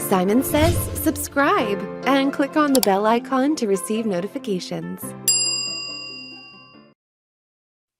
Simon says subscribe and click on the bell icon to receive notifications.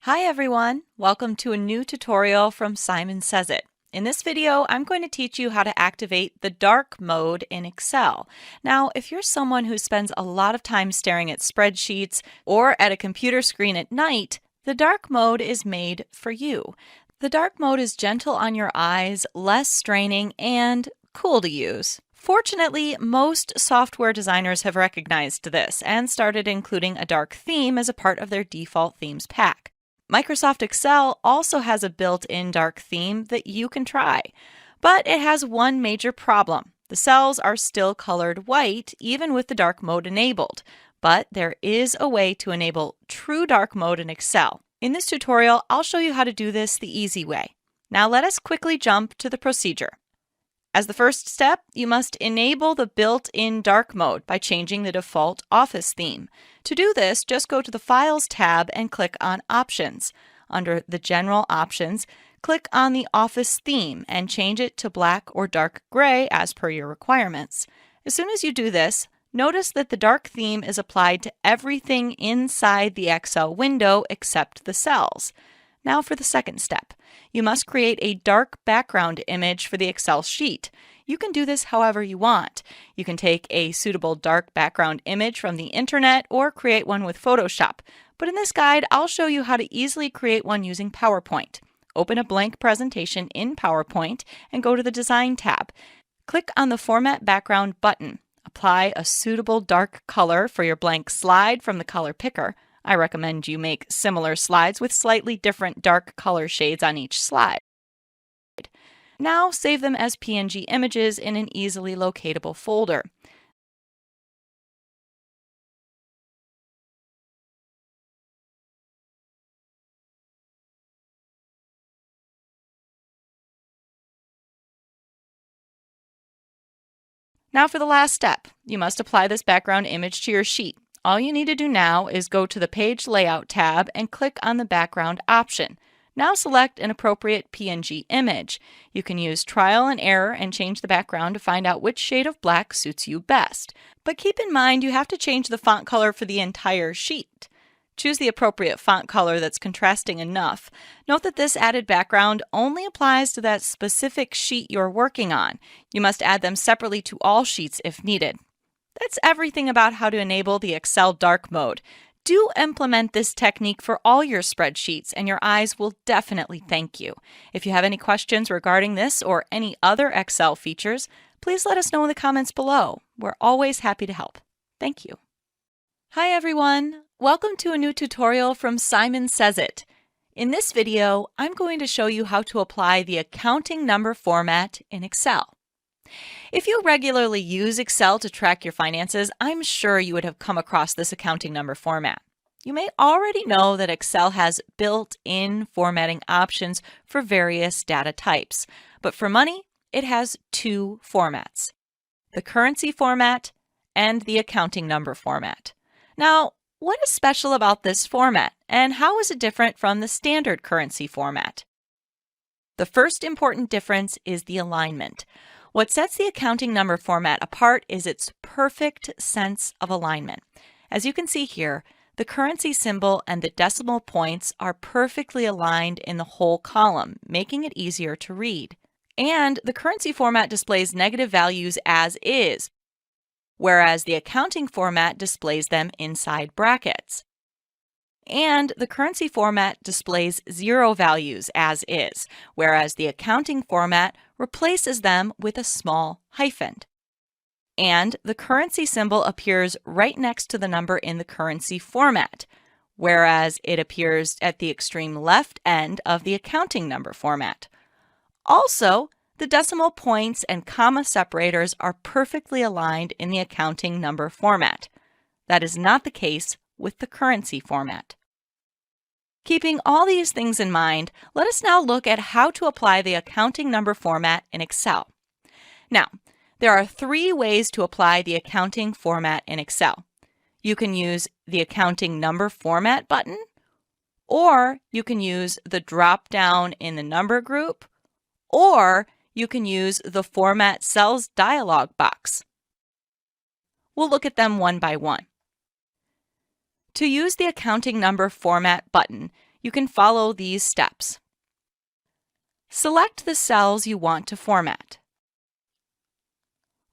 Hi everyone, welcome to a new tutorial from Simon Says It. In this video, I'm going to teach you how to activate the dark mode in Excel. Now, if you're someone who spends a lot of time staring at spreadsheets or at a computer screen at night, the dark mode is made for you. The dark mode is gentle on your eyes, less straining, and cool to use. Fortunately, most software designers have recognized this and started including a dark theme as a part of their default themes pack. Microsoft Excel also has a built-in dark theme that you can try, but it has one major problem. The cells are still colored white even with the dark mode enabled, but there is a way to enable true dark mode in Excel. In this tutorial, I'll show you how to do this the easy way. Now let us quickly jump to the procedure. As the first step, you must enable the built-in dark mode by changing the default Office theme. To do this, just go to the Files tab and click on Options. Under the General Options, click on the Office theme and change it to black or dark gray as per your requirements. As soon as you do this, notice that the dark theme is applied to everything inside the Excel window except the cells. Now for the second step. You must create a dark background image for the Excel sheet. You can do this however you want. You can take a suitable dark background image from the internet or create one with Photoshop. But in this guide, I'll show you how to easily create one using PowerPoint. Open a blank presentation in PowerPoint and go to the Design tab. Click on the Format Background button. Apply a suitable dark color for your blank slide from the color picker. I recommend you make similar slides with slightly different dark color shades on each slide. Now save them as PNG images in an easily locatable folder. Now for the last step, you must apply this background image to your sheet. All you need to do now is go to the Page Layout tab and click on the background option. Now select an appropriate PNG image. You can use trial and error and change the background to find out which shade of black suits you best. But keep in mind you have to change the font color for the entire sheet. Choose the appropriate font color that's contrasting enough. Note that this added background only applies to that specific sheet you're working on. You must add them separately to all sheets if needed. That's everything about how to enable the Excel dark mode. Do implement this technique for all your spreadsheets and your eyes will definitely thank you. If you have any questions regarding this or any other Excel features, please let us know in the comments below. We're always happy to help. Thank you. Hi everyone! Welcome to a new tutorial from Simon Says It. In this video, I'm going to show you how to apply the accounting number format in Excel. If you regularly use Excel to track your finances, I'm sure you would have come across this accounting number format. You may already know that Excel has built-in formatting options for various data types, but for money, it has two formats: the currency format and the accounting number format. Now, what is special about this format, and how is it different from the standard currency format? The first important difference is the alignment. What sets the accounting number format apart is its perfect sense of alignment. As you can see here, the currency symbol and the decimal points are perfectly aligned in the whole column, making it easier to read. And the currency format displays negative values as is, whereas the accounting format displays them inside brackets. And the currency format displays zero values as is, whereas the accounting format replaces them with a small hyphen. And the currency symbol appears right next to the number in the currency format, whereas it appears at the extreme left end of the accounting number format. Also, the decimal points and comma separators are perfectly aligned in the accounting number format. That is not the case with the currency format. Keeping all these things in mind, let us now look at how to apply the accounting number format in Excel. Now, there are three ways to apply the accounting format in Excel. You can use the accounting number format button, or you can use the drop down in the number group, or you can use the Format Cells dialog box. We'll look at them one by one. To use the Accounting Number Format button, you can follow these steps. Select the cells you want to format.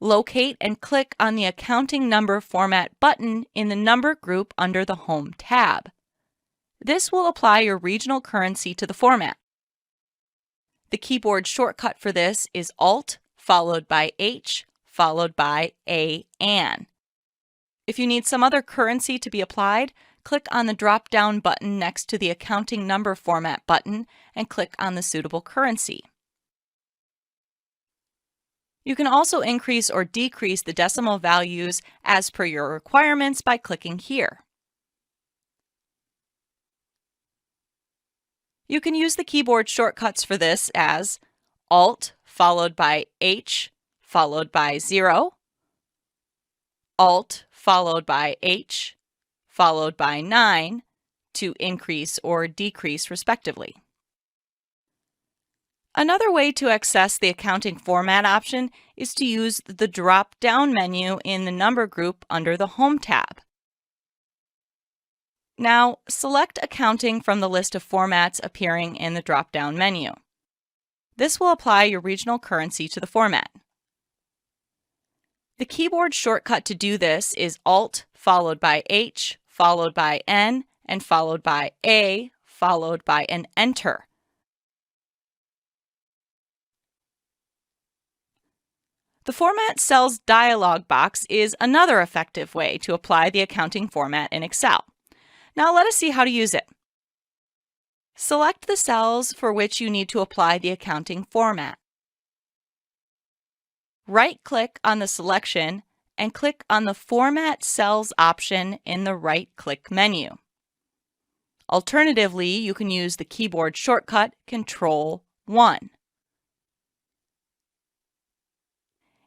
Locate and click on the Accounting Number Format button in the number group under the Home tab. This will apply your regional currency to the format. The keyboard shortcut for this is Alt followed by H followed by AN. If you need some other currency to be applied, click on the drop-down button next to the Accounting Number Format button and click on the suitable currency. You can also increase or decrease the decimal values as per your requirements by clicking here. You can use the keyboard shortcuts for this as Alt followed by H followed by 0, Alt followed by H followed by 9 to increase or decrease respectively. Another way to access the Accounting Format option is to use the drop-down menu in the number group under the Home tab. Now, select Accounting from the list of formats appearing in the drop-down menu. This will apply your regional currency to the format. The keyboard shortcut to do this is Alt followed by H followed by N and followed by A followed by an Enter. The Format Cells dialog box is another effective way to apply the accounting format in Excel. Now let us see how to use it. Select the cells for which you need to apply the accounting format. Right-click on the selection and click on the Format Cells option in the right-click menu. Alternatively, you can use the keyboard shortcut Control-1.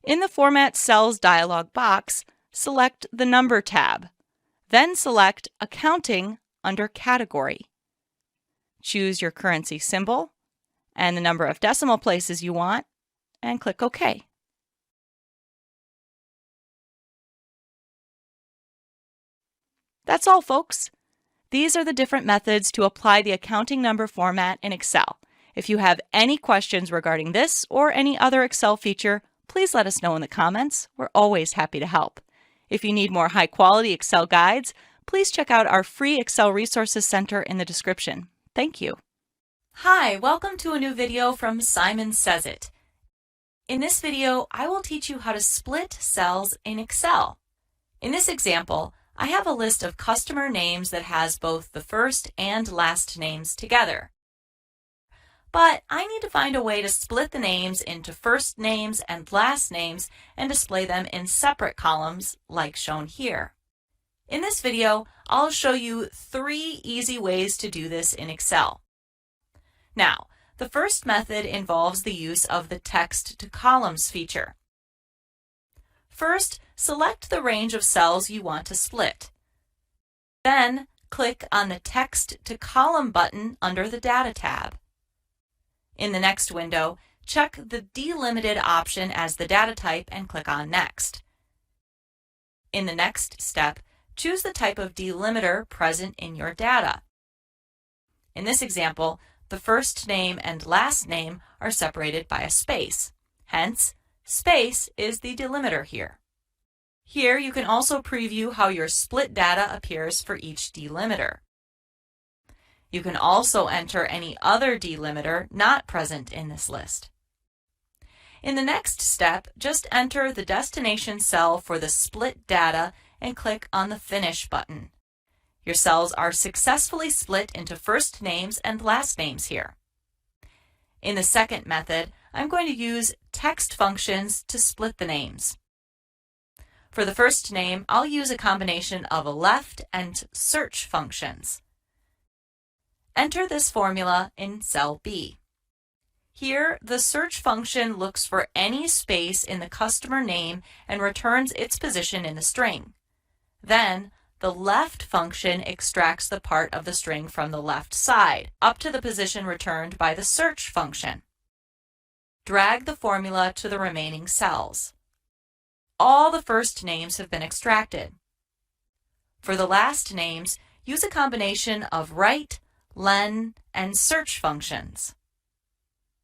In the Format Cells dialog box, select the Number tab. Then select Accounting under Category. Choose your currency symbol and the number of decimal places you want, and click OK. That's all, folks. These are the different methods to apply the accounting number format in Excel. If you have any questions regarding this or any other Excel feature, please let us know in the comments. We're always happy to help. If you need more high-quality Excel guides, please check out our free Excel Resources Center in the description. Thank you. Hi, welcome to a new video from Simon Says It. In this video, I will teach you how to split cells in Excel. In this example, I have a list of customer names that has both the first and last names together. But I need to find a way to split the names into first names and last names and display them in separate columns like shown here. In this video, I'll show you 3 easy ways to do this in Excel. Now, the first method involves the use of the Text to Columns feature. First, select the range of cells you want to split. Then, click on the Text to Column button under the Data tab. In the next window, check the Delimited option as the data type and click on Next. In the next step, choose the type of delimiter present in your data. In this example, the first name and last name are separated by a space. Hence, space is the delimiter here. Here you can also preview how your split data appears for each delimiter. You can also enter any other delimiter not present in this list. In the next step, just enter the destination cell for the split data and click on the Finish button. Your cells are successfully split into first names and last names here. In the second method, I'm going to use text functions to split the names. For the first name, I'll use a combination of a left and search functions. Enter this formula in cell B. Here, the search function looks for any space in the customer name and returns its position in the string. Then, the left function extracts the part of the string from the left side, up to the position returned by the search function. Drag the formula to the remaining cells. All the first names have been extracted. For the last names, use a combination of write, len, and search functions.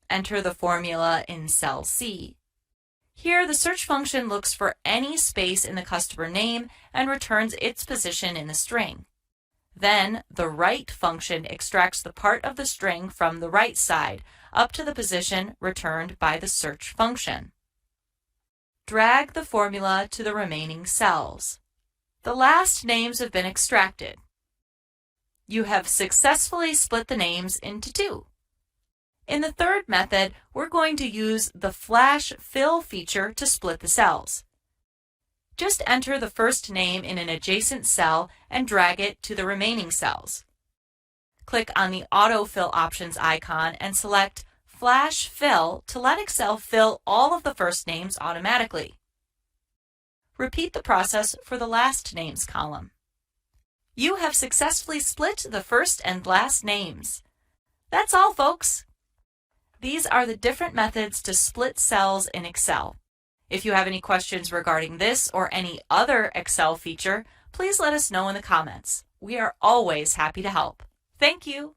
Enter the formula in cell C. Here, the search function looks for any space in the customer name and returns its position in the string. Then, the write function extracts the part of the string from the right side up to the position returned by the search function. Drag the formula to the remaining cells. The last names have been extracted. You have successfully split the names into two. In the third method, we're going to use the flash fill feature to split the cells. Just enter the first name in an adjacent cell and drag it to the remaining cells. Click on the autofill options icon and select Flash Fill to let Excel fill all of the first names automatically. Repeat the process for the last names column. You have successfully split the first and last names. That's all, folks. These are the different methods to split cells in Excel. If you have any questions regarding this or any other Excel feature, please let us know in the comments. We are always happy to help. Thank you.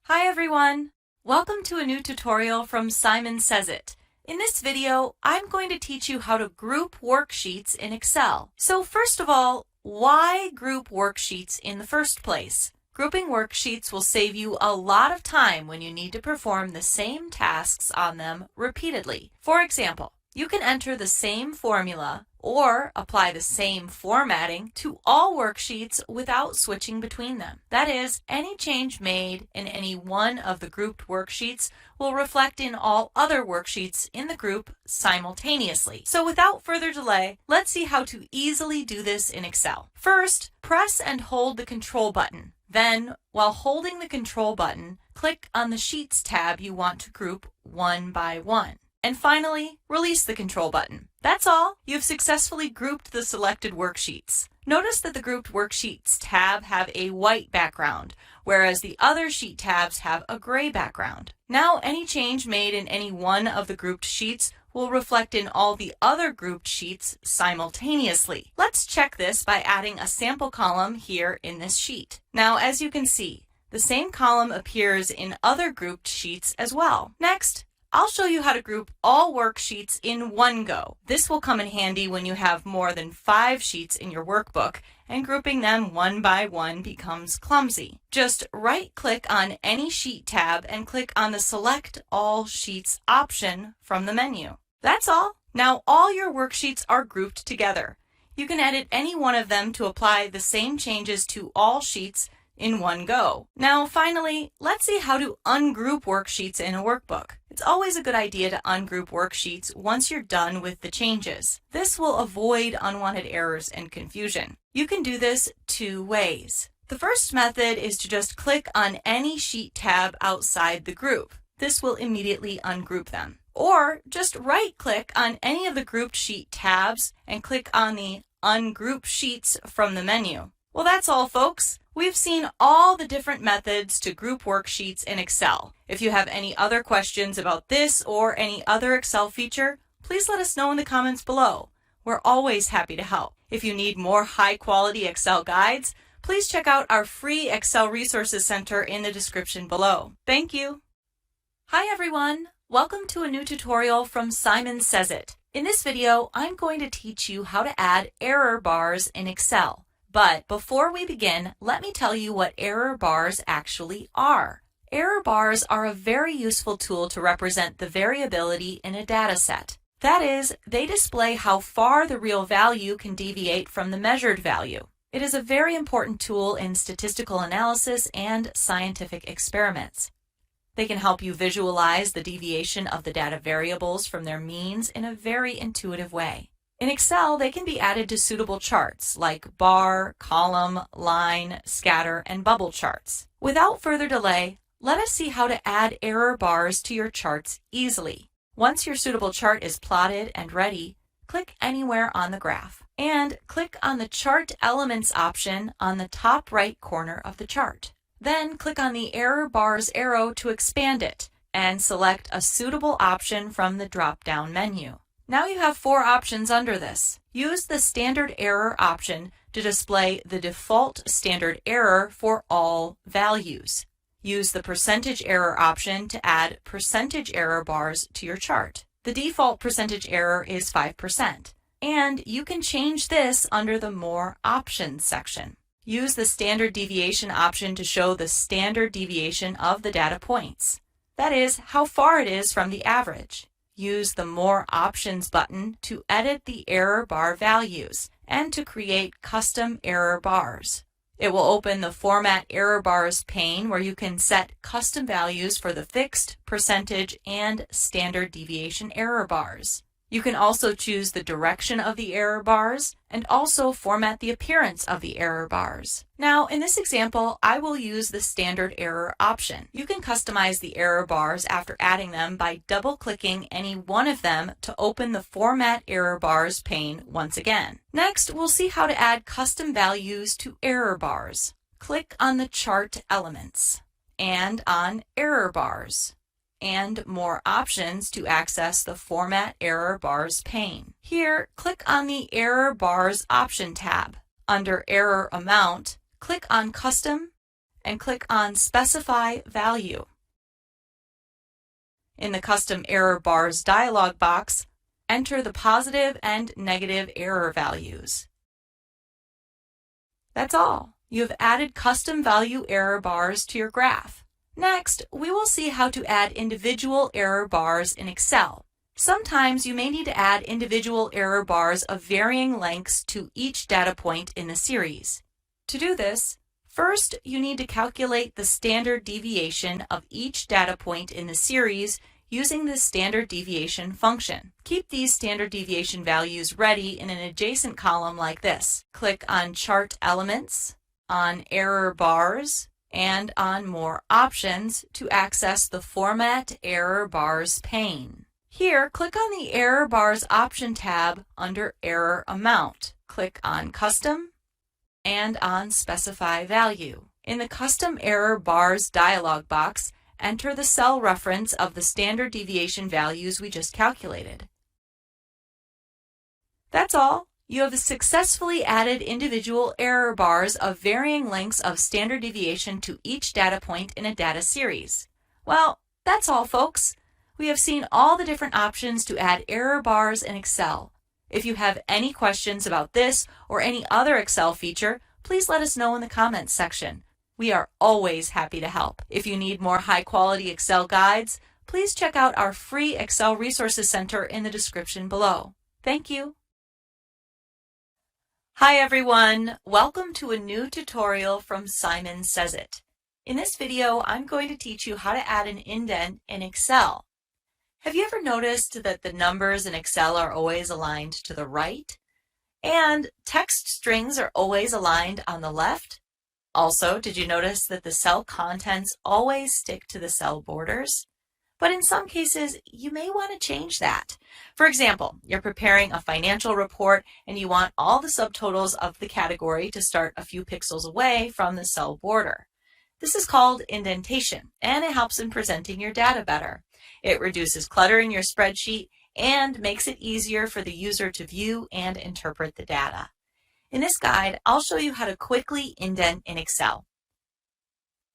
Hi everyone! Welcome to a new tutorial from Simon Says It. In this video, I'm going to teach you how to group worksheets in Excel. So first of all, why group worksheets in the first place? Grouping worksheets will save you a lot of time when you need to perform the same tasks on them repeatedly. For example, you can enter the same formula or apply the same formatting to all worksheets without switching between them. That is, any change made in any one of the grouped worksheets will reflect in all other worksheets in the group simultaneously. So without further delay, let's see how to easily do this in Excel. First, press and hold the Control button. Then, while holding the Control button, click on the Sheets tab you want to group one by one. And finally, release the Control button. That's all. You've successfully grouped the selected worksheets. Notice that the Grouped Worksheets tab have a white background, whereas the other sheet tabs have a gray background. Now, any change made in any one of the grouped sheets will reflect in all the other grouped sheets simultaneously. Let's check this by adding a sample column here in this sheet. Now, as you can see, the same column appears in other grouped sheets as well. Next, I'll show you how to group all worksheets in one go. This will come in handy when you have more than 5 sheets in your workbook, and grouping them one by one becomes clumsy. Just right-click on any sheet tab and click on the Select All Sheets option from the menu. That's all. Now all your worksheets are grouped together. You can edit any one of them to apply the same changes to all sheets in one go. Now finally, let's see how to ungroup worksheets in a workbook. It's always a good idea to ungroup worksheets once you're done with the changes. This will avoid unwanted errors and confusion. You can do this 2 ways. The first method is to just click on any sheet tab outside the group. This will immediately ungroup them. Or just right-click on any of the grouped sheet tabs and click on the Ungroup Sheets from the menu. Well, that's all, folks. We've seen all the different methods to group worksheets in Excel. If you have any other questions about this or any other Excel feature, please let us know in the comments below. We're always happy to help. If you need more high-quality Excel guides, please check out our free Excel Resources Center in the description below. Thank you. Hi, everyone. Welcome to a new tutorial from Simon Says It. In this video, I'm going to teach you how to add error bars in Excel. But before we begin, let me tell you what error bars actually are. Error bars are a very useful tool to represent the variability in a data set. That is, they display how far the real value can deviate from the measured value. It is a very important tool in statistical analysis and scientific experiments. They can help you visualize the deviation of the data variables from their means in a very intuitive way. In Excel, they can be added to suitable charts like bar, column, line, scatter, and bubble charts. Without further delay, let us see how to add error bars to your charts easily. Once your suitable chart is plotted and ready, click anywhere on the graph and click on the Chart Elements option on the top right corner of the chart. Then click on the error bar's arrow to expand it and select a suitable option from the drop-down menu. Now you have 4 options under this. Use the standard error option to display the default standard error for all values. Use the percentage error option to add percentage error bars to your chart. The default percentage error is 5%, and you can change this under the More Options section. Use the standard deviation option to show the standard deviation of the data points. That is, how far it is from the average. Use the More Options button to edit the error bar values and to create custom error bars. It will open the Format Error Bars pane where you can set custom values for the fixed, percentage, and standard deviation error bars. You can also choose the direction of the error bars and also format the appearance of the error bars. Now, in this example, I will use the standard error option. You can customize the error bars after adding them by double-clicking any one of them to open the Format Error Bars pane once again. Next, we'll see how to add custom values to error bars. Click on the chart elements and on error bars, and More Options to access the Format Error Bars pane. Here, click on the Error Bars Option tab. Under Error Amount, click on Custom and click on Specify Value. In the Custom Error Bars dialog box, enter the positive and negative error values. That's all. You have added custom value error bars to your graph. Next, we will see how to add individual error bars in Excel. Sometimes you may need to add individual error bars of varying lengths to each data point in the series. To do this, first you need to calculate the standard deviation of each data point in the series using the standard deviation function. Keep these standard deviation values ready in an adjacent column like this. Click on Chart Elements, on Error Bars, and on More Options to access the Format Error Bars pane. Here, click on the Error Bars Option tab under Error Amount. Click on Custom and on Specify Value. In the Custom Error Bars dialog box, enter the cell reference of the standard deviation values we just calculated. That's all. You have successfully added individual error bars of varying lengths of standard deviation to each data point in a data series. Well, that's all, folks. We have seen all the different options to add error bars in Excel. If you have any questions about this or any other Excel feature, please let us know in the comments section. We are always happy to help. If you need more high-quality Excel guides, please check out our free Excel Resources Center in the description below. Thank you. Hi everyone, welcome to a new tutorial from Simon Says It. In this video, I'm going to teach you how to add an indent in Excel. Have you ever noticed that the numbers in Excel are always aligned to the right? And text strings are always aligned on the left? Also, did you notice that the cell contents always stick to the cell borders? But in some cases, you may want to change that. For example, you're preparing a financial report and you want all the subtotals of the category to start a few pixels away from the cell border. This is called indentation, and it helps in presenting your data better. It reduces clutter in your spreadsheet and makes it easier for the user to view and interpret the data. In this guide, I'll show you how to quickly indent in Excel.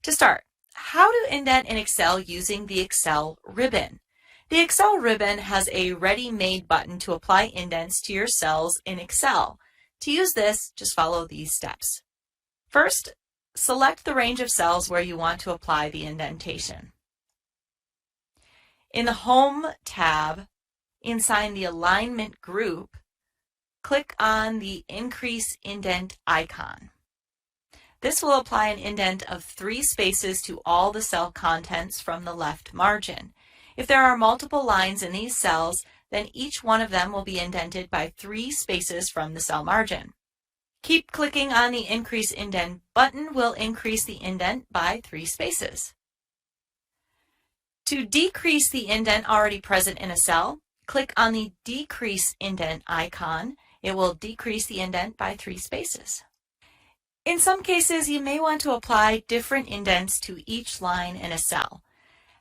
To start, how to indent in Excel using the Excel ribbon. The Excel ribbon has a ready-made button to apply indents to your cells in Excel. To use this, just follow these steps. First, select the range of cells where you want to apply the indentation. In the Home tab, inside the Alignment group, click on the Increase Indent icon. This will apply an indent of 3 spaces to all the cell contents from the left margin. If there are multiple lines in these cells, then each one of them will be indented by 3 spaces from the cell margin. Keep clicking on the Increase Indent button will increase the indent by 3 spaces. To decrease the indent already present in a cell, click on the Decrease Indent icon. It will decrease the indent by 3 spaces. In some cases, you may want to apply different indents to each line in a cell.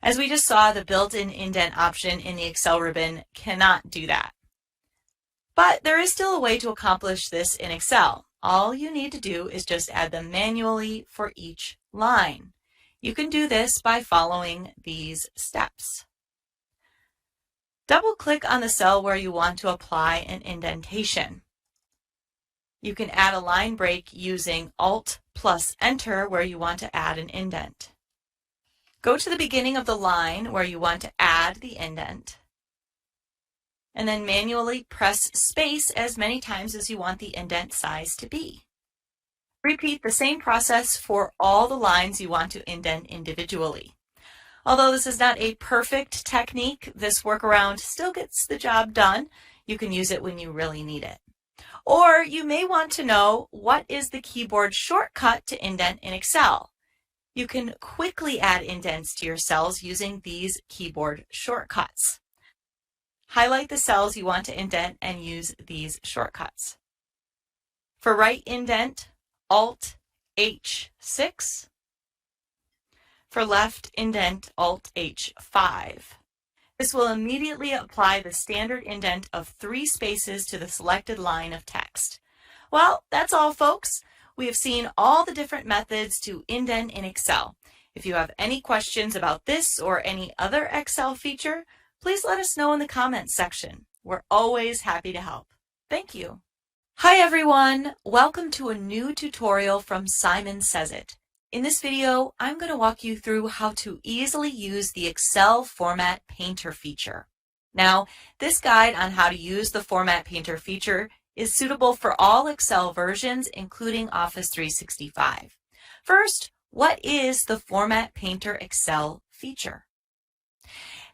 As we just saw, the built-in indent option in the Excel ribbon cannot do that. But there is still a way to accomplish this in Excel. All you need to do is just add them manually for each line. You can do this by following these steps. Double-click on the cell where you want to apply an indentation. You can add a line break using Alt plus Enter where you want to add an indent. Go to the beginning of the line where you want to add the indent, and then manually press space as many times as you want the indent size to be. Repeat the same process for all the lines you want to indent individually. Although this is not a perfect technique, this workaround still gets the job done. You can use it when you really need it. Or you may want to know what is the keyboard shortcut to indent in Excel. You can quickly add indents to your cells using these keyboard shortcuts. Highlight the cells you want to indent and use these shortcuts. For right indent, Alt H6. For left indent, Alt H5. This will immediately apply the standard indent of 3 spaces to the selected line of text. Well, that's all, folks. We have seen all the different methods to indent in Excel. If you have any questions about this or any other Excel feature, please let us know in the comments section. We're always happy to help. Thank you. Hi everyone, welcome to a new tutorial from Simon Says It. In this video, I'm going to walk you through how to easily use the Excel Format Painter feature. Now, this guide on how to use the Format Painter feature is suitable for all Excel versions, including Office 365. First, what is the Format Painter Excel feature?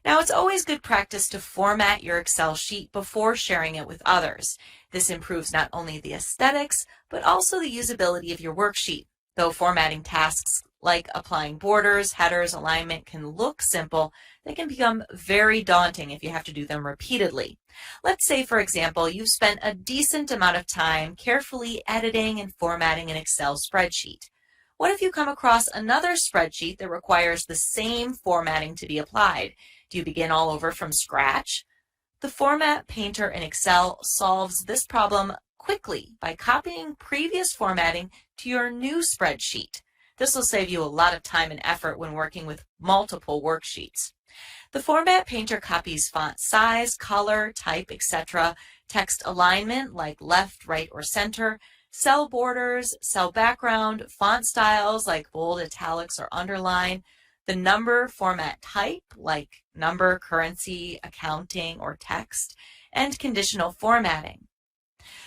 Now, it's always good practice to format your Excel sheet before sharing it with others. This improves not only the aesthetics, but also the usability of your worksheet. Though formatting tasks like applying borders, headers, alignment can look simple, they can become very daunting if you have to do them repeatedly. Let's say, for example, you've spent a decent amount of time carefully editing and formatting an Excel spreadsheet. What if you come across another spreadsheet that requires the same formatting to be applied? Do you begin all over from scratch? The Format Painter in Excel solves this problem quickly by copying previous formatting to your new spreadsheet. This will save you a lot of time and effort when working with multiple worksheets. The Format Painter copies font size, color, type, etc., text alignment like left, right, or center, cell borders, cell background, font styles like bold, italics, or underline, the number format type like number, currency, accounting, or text, and conditional formatting.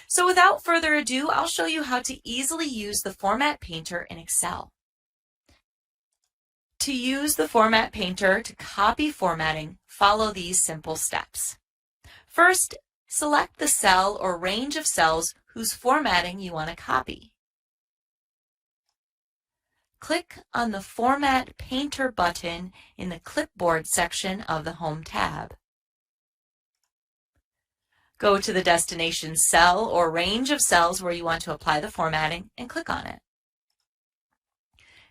So without further ado, I'll show you how to easily use the Format Painter in Excel. To use the Format Painter to copy formatting, follow these simple steps. First, select the cell or range of cells whose formatting you want to copy. Click on the Format Painter button in the Clipboard section of the Home tab. Go to the destination cell or range of cells where you want to apply the formatting and click on it.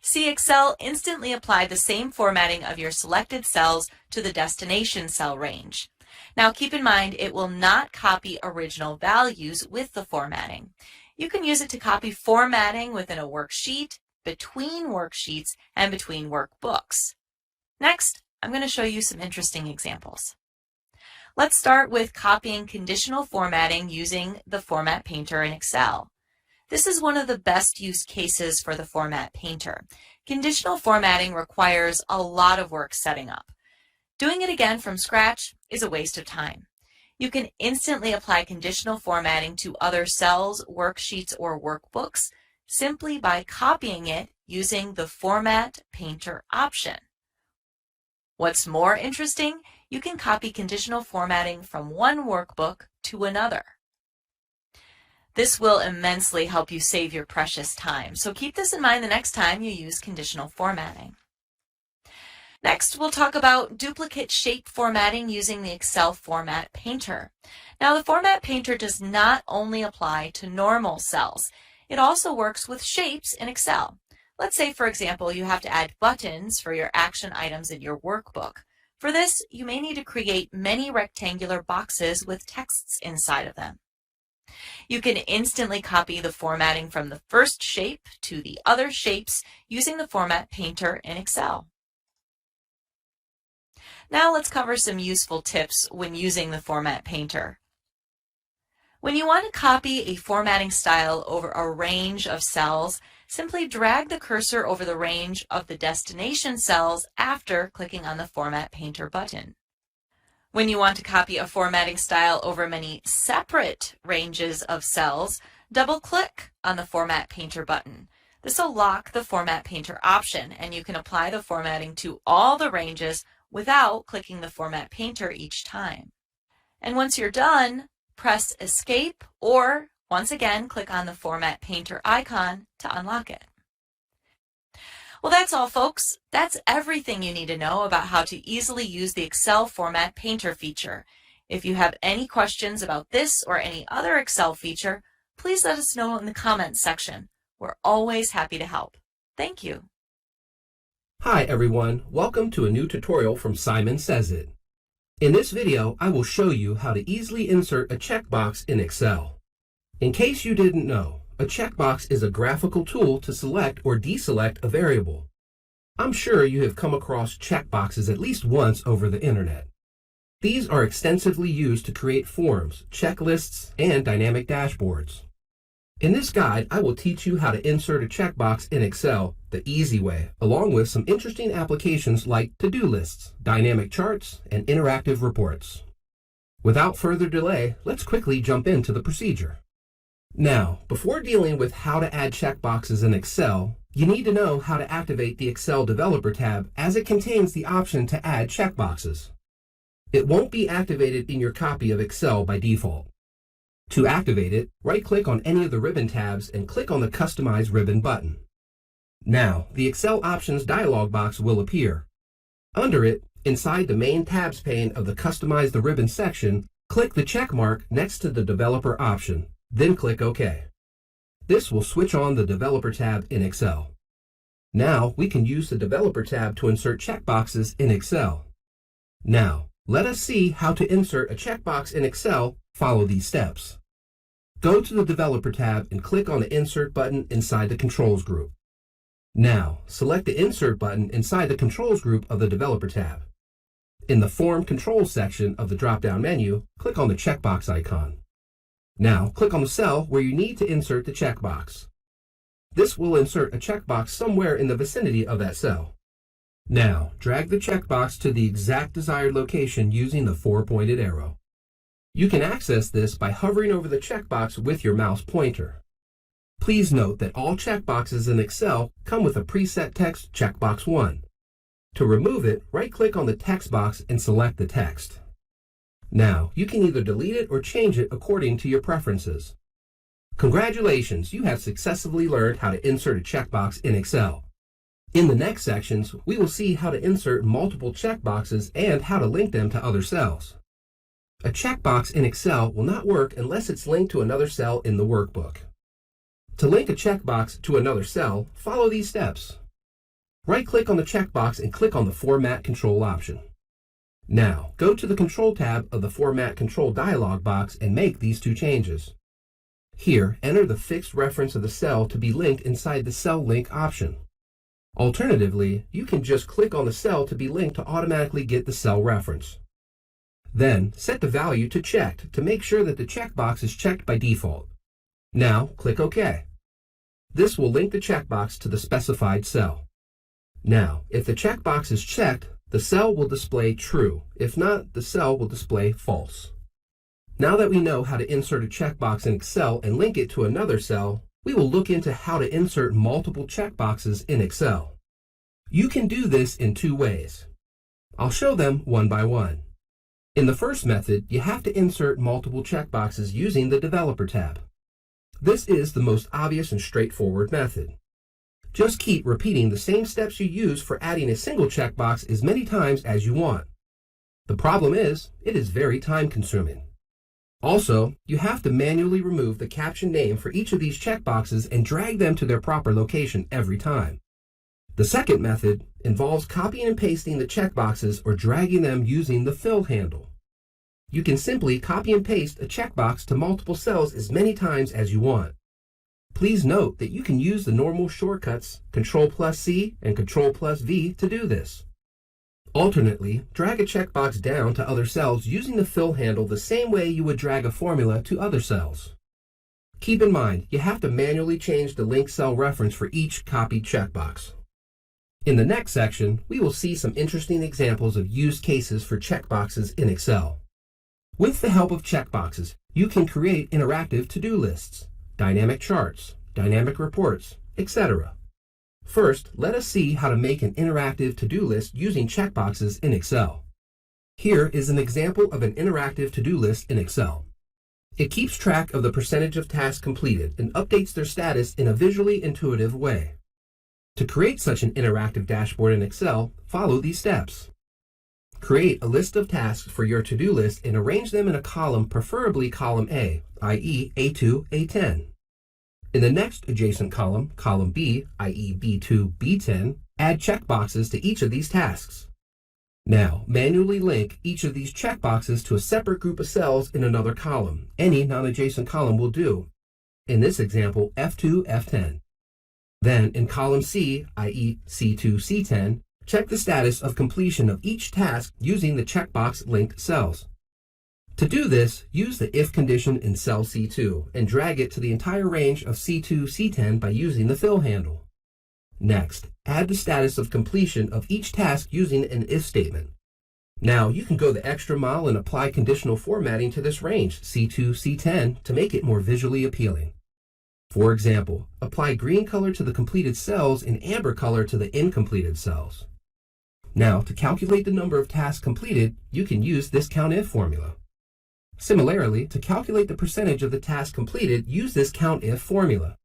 See, Excel instantly applied the same formatting of your selected cells to the destination cell range. Now keep in mind it will not copy original values with the formatting. You can use it to copy formatting within a worksheet, between worksheets, and between workbooks. Next, I'm going to show you some interesting examples. Let's start with copying conditional formatting using the Format Painter in Excel. This is one of the best use cases for the Format Painter. Conditional formatting requires a lot of work setting up. Doing it again from scratch is a waste of time. You can instantly apply conditional formatting to other cells, worksheets, or workbooks simply by copying it using the Format Painter option. What's more interesting, you can copy conditional formatting from one workbook to another. This will immensely help you save your precious time, so keep this in mind the next time you use conditional formatting. Next, we'll talk about duplicate shape formatting using the Excel Format Painter. Now, the Format Painter does not only apply to normal cells. It also works with shapes in Excel. Let's say, for example, you have to add buttons for your action items in your workbook. For this, you may need to create many rectangular boxes with texts inside of them. You can instantly copy the formatting from the first shape to the other shapes using the Format Painter in Excel. Now let's cover some useful tips when using the Format Painter. When you want to copy a formatting style over a range of cells, simply drag the cursor over the range of the destination cells after clicking on the Format Painter button. When you want to copy a formatting style over many separate ranges of cells, double-click on the Format Painter button. This will lock the Format Painter option, and you can apply the formatting to all the ranges without clicking the Format Painter each time. And once you're done, press Escape or, once again, click on the Format Painter icon to unlock it. Well, that's all, folks. That's everything you need to know about how to easily use the Excel Format Painter feature. If you have any questions about this or any other Excel feature, please let us know in the comments section. We're always happy to help. Thank you. Hi everyone, welcome to a new tutorial from Simon Says It. In this video, I will show you how to easily insert a checkbox in Excel. In case you didn't know, a checkbox is a graphical tool to select or deselect a variable. I'm sure you have come across checkboxes at least once over the internet. These are extensively used to create forms, checklists, and dynamic dashboards. In this guide, I will teach you how to insert a checkbox in Excel the easy way, along with some interesting applications like to-do lists, dynamic charts, and interactive reports. Without further delay, let's quickly jump into the procedure. Now, before dealing with how to add checkboxes in Excel, you need to know how to activate the Excel Developer tab as it contains the option to add checkboxes. It won't be activated in your copy of Excel by default. To activate it, right-click on any of the ribbon tabs and click on the Customize Ribbon button. Now, the Excel Options dialog box will appear. Under it, inside the Main Tabs pane of the Customize the Ribbon section, click the check mark next to the Developer option, then click OK. This will switch on the Developer tab in Excel. Now, we can use the Developer tab to insert checkboxes in Excel. Now, let us see how to insert a checkbox in Excel. Follow these steps. Go to the Developer tab and click on the Insert button inside the Controls group. Now, select the Insert button inside the Controls group of the Developer tab. In the Form Controls section of the drop-down menu, click on the checkbox icon. Now, click on the cell where you need to insert the checkbox. This will insert a checkbox somewhere in the vicinity of that cell. Now, drag the checkbox to the exact desired location using the four-pointed arrow. You can access this by hovering over the checkbox with your mouse pointer. Please note that all checkboxes in Excel come with a preset text checkbox 1. To remove it, right-click on the text box and select the text. Now, you can either delete it or change it according to your preferences. Congratulations, you have successfully learned how to insert a checkbox in Excel. In the next sections, we will see how to insert multiple checkboxes and how to link them to other cells. A checkbox in Excel will not work unless it's linked to another cell in the workbook. To link a checkbox to another cell, follow these steps. Right-click on the checkbox and click on the Format Control option. Now, go to the Control tab of the Format Control dialog box and make these two changes. Here, enter the fixed reference of the cell to be linked inside the Cell Link option. Alternatively, you can just click on the cell to be linked to automatically get the cell reference. Then, set the value to Checked to make sure that the checkbox is checked by default. Now, click OK. This will link the checkbox to the specified cell. Now, if the checkbox is checked, the cell will display True. If not, the cell will display False. Now that we know how to insert a checkbox in Excel and link it to another cell, we will look into how to insert multiple checkboxes in Excel. You can do this in two ways. I'll show them one by one. In the first method, you have to insert multiple checkboxes using the Developer tab. This is the most obvious and straightforward method. Just keep repeating the same steps you use for adding a single checkbox as many times as you want. The problem is, it is very time-consuming. Also, you have to manually remove the caption name for each of these checkboxes and drag them to their proper location every time. The second method involves copying and pasting the checkboxes or dragging them using the fill handle. You can simply copy and paste a checkbox to multiple cells as many times as you want. Please note that you can use the normal shortcuts Ctrl+C and Ctrl+V to do this. Alternately, drag a checkbox down to other cells using the fill handle the same way you would drag a formula to other cells. Keep in mind, you have to manually change the linked cell reference for each copied checkbox. In the next section, we will see some interesting examples of use cases for checkboxes in Excel. With the help of checkboxes, you can create interactive to-do lists, dynamic charts, dynamic reports, etc. First, let us see how to make an interactive to-do list using checkboxes in Excel. Here is an example of an interactive to-do list in Excel. It keeps track of the percentage of tasks completed and updates their status in a visually intuitive way. To create such an interactive dashboard in Excel, follow these steps. Create a list of tasks for your to-do list and arrange them in a column, preferably column A, i.e. A2, A10. In the next adjacent column, column B, i.e. B2, B10, add checkboxes to each of these tasks. Now, manually link each of these checkboxes to a separate group of cells in another column. Any non-adjacent column will do. In this example, F2, F10. Then, in column C, i.e. C2, C10, check the status of completion of each task using the checkbox linked cells. To do this, use the if condition in cell C2 and drag it to the entire range of C2, C10 by using the fill handle. Next, add the status of completion of each task using an if statement. Now, you can go the extra mile and apply conditional formatting to this range, C2, C10, to make it more visually appealing. For example, apply green color to the completed cells and amber color to the incompleted cells. Now, to calculate the number of tasks completed, you can use this COUNTIF formula. Similarly, to calculate the percentage of the task completed, use this COUNTIF formula.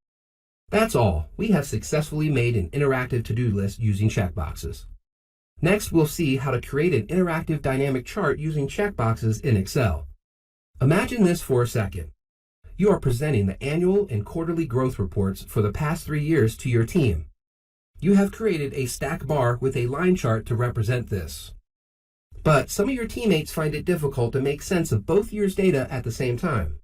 That's all. We have successfully made an interactive to-do list using checkboxes. Next, we'll see how to create an interactive dynamic chart using checkboxes in Excel. Imagine this for a second. You are presenting the annual and quarterly growth reports for the past 3 years to your team. You have created a stack bar with a line chart to represent this. But some of your teammates find it difficult to make sense of both years' data at the same time.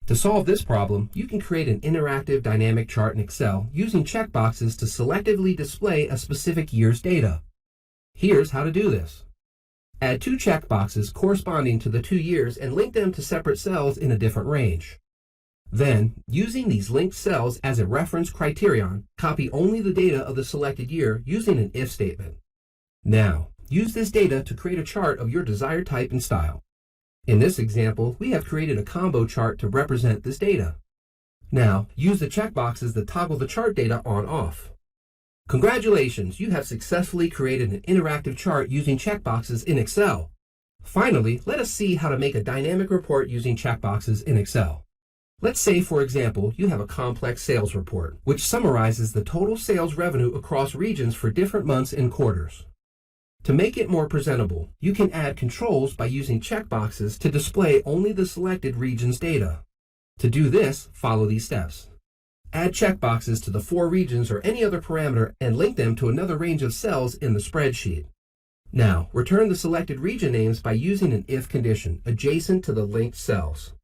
To solve this problem, you can create an interactive dynamic chart in Excel using checkboxes to selectively display a specific year's data. Here's how to do this. Add 2 checkboxes corresponding to the 2 years and link them to separate cells in a different range. Then, using these linked cells as a reference criterion, copy only the data of the selected year using an if statement. Now, use this data to create a chart of your desired type and style. In this example, we have created a combo chart to represent this data. Now, use the checkboxes that toggle the chart data on/off. Congratulations, you have successfully created an interactive chart using checkboxes in Excel. Finally, let us see how to make a dynamic report using checkboxes in Excel. Let's say, for example, you have a complex sales report, which summarizes the total sales revenue across regions for different months and quarters. To make it more presentable, you can add controls by using checkboxes to display only the selected region's data. To do this, follow these steps. Add checkboxes to the 4 regions or any other parameter and link them to another range of cells in the spreadsheet. Now, return the selected region names by using an if condition adjacent to the linked cells.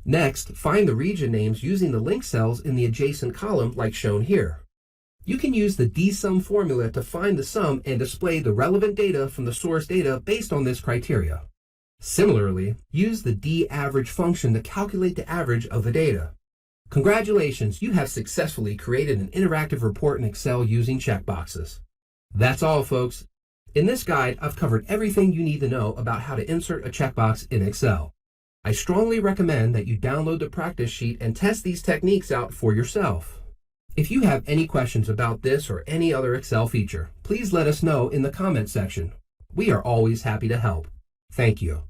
Next, find the region names using the linked cells in the adjacent column like shown here. You can use the dsum formula to find the sum and display the relevant data from the source data based on this criteria. Similarly, use the daverage function to calculate the average of the data. Congratulations, you have successfully created an interactive report in Excel using checkboxes. That's all, folks. In this guide, I've covered everything you need to know about how to insert a checkbox in Excel. I strongly recommend that you download the practice sheet and test these techniques out for yourself. If you have any questions about this or any other Excel feature, please let us know in the comments section. We are always happy to help. Thank you.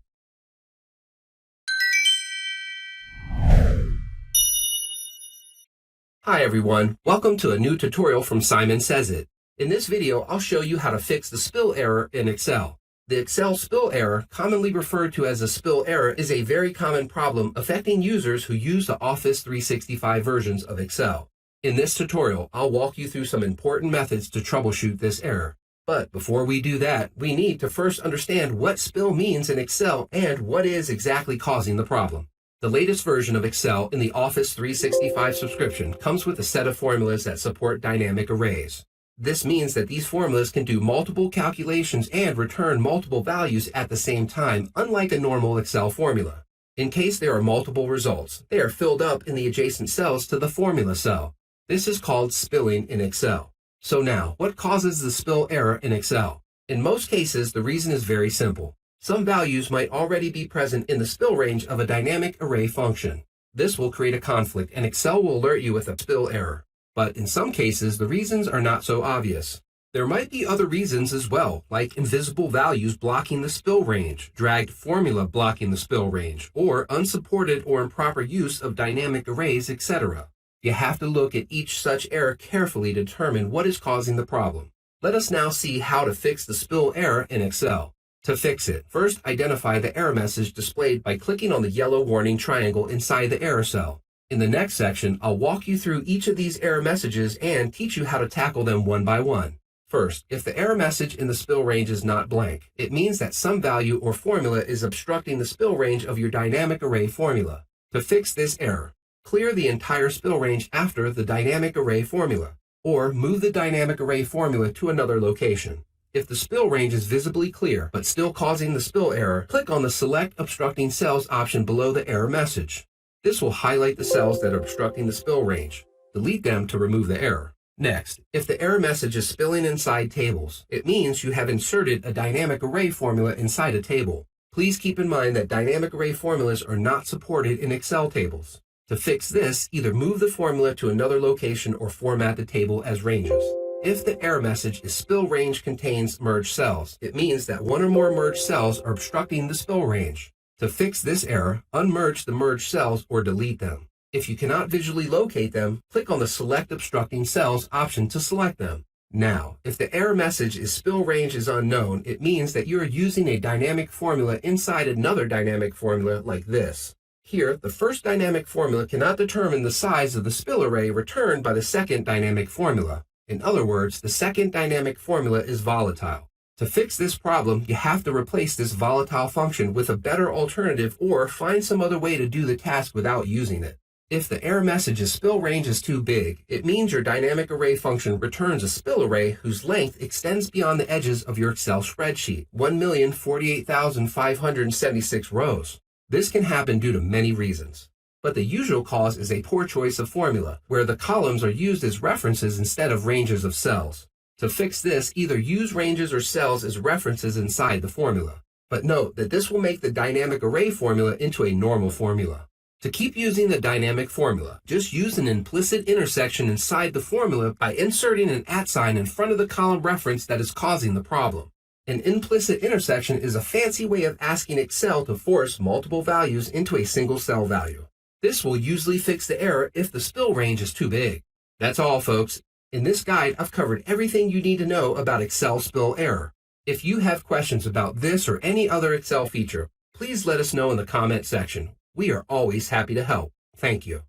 Hi everyone, welcome to a new tutorial from Simon Says It. In this video, I'll show you how to fix the spill error in Excel. The Excel spill error, commonly referred to as a spill error, is a very common problem affecting users who use the Office 365 versions of Excel. In this tutorial, I'll walk you through some important methods to troubleshoot this error. But before we do that, we need to first understand what spill means in Excel and what is exactly causing the problem. The latest version of Excel in the Office 365 subscription comes with a set of formulas that support dynamic arrays. This means that these formulas can do multiple calculations and return multiple values at the same time, unlike a normal Excel formula. In case there are multiple results, they are filled up in the adjacent cells to the formula cell. This is called spilling in Excel. So now, what causes the spill error in Excel? In most cases, the reason is very simple. Some values might already be present in the spill range of a dynamic array function. This will create a conflict, and Excel will alert you with a spill error. But in some cases, the reasons are not so obvious. There might be other reasons as well, like invisible values blocking the spill range, dragged formula blocking the spill range, or unsupported or improper use of dynamic arrays, etc. You have to look at each such error carefully to determine what is causing the problem. Let us now see how to fix the spill error in Excel. To fix it, first identify the error message displayed by clicking on the yellow warning triangle inside the error cell. In the next section, I'll walk you through each of these error messages and teach you how to tackle them one by one. First, if the error message in the spill range is not blank, it means that some value or formula is obstructing the spill range of your dynamic array formula. To fix this error, clear the entire spill range after the dynamic array formula, or move the dynamic array formula to another location. If the spill range is visibly clear but still causing the spill error, click on the Select Obstructing Cells option below the error message. This will highlight the cells that are obstructing the spill range. Delete them to remove the error. Next, if the error message is spilling inside tables, it means you have inserted a dynamic array formula inside a table. Please keep in mind that dynamic array formulas are not supported in Excel tables. To fix this, either move the formula to another location or format the table as ranges. If the error message is spill range contains merged cells, it means that one or more merged cells are obstructing the spill range. To fix this error, unmerge the merged cells or delete them. If you cannot visually locate them, click on the Select Obstructing Cells option to select them. Now, if the error message is spill range is unknown, it means that you are using a dynamic formula inside another dynamic formula like this. Here, the first dynamic formula cannot determine the size of the spill array returned by the second dynamic formula. In other words, the second dynamic formula is volatile. To fix this problem, you have to replace this volatile function with a better alternative or find some other way to do the task without using it. If the error message's spill range is too big, it means your dynamic array function returns a spill array whose length extends beyond the edges of your Excel spreadsheet, 1,048,576 rows. This can happen due to many reasons. But the usual cause is a poor choice of formula, where the columns are used as references instead of ranges of cells. To fix this, either use ranges or cells as references inside the formula. But note that this will make the dynamic array formula into a normal formula. To keep using the dynamic formula, just use an implicit intersection inside the formula by inserting an @ sign in front of the column reference that is causing the problem. An implicit intersection is a fancy way of asking Excel to force multiple values into a single cell value. This will usually fix the error if the spill range is too big. That's all, folks. In this guide, I've covered everything you need to know about Excel spill error. If you have questions about this or any other Excel feature, please let us know in the comment section. We are always happy to help. Thank you.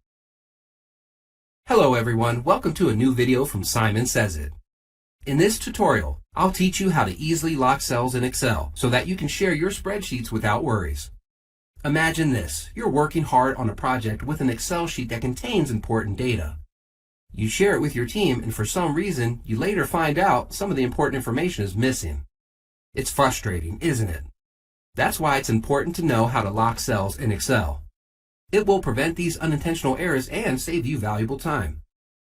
Hello everyone, welcome to a new video from Simon Says It. In this tutorial, I'll teach you how to easily lock cells in Excel so that you can share your spreadsheets without worries. Imagine this, you're working hard on a project with an Excel sheet that contains important data. You share it with your team, and for some reason, you later find out some of the important information is missing. It's frustrating, isn't it? That's why it's important to know how to lock cells in Excel. It will prevent these unintentional errors and save you valuable time.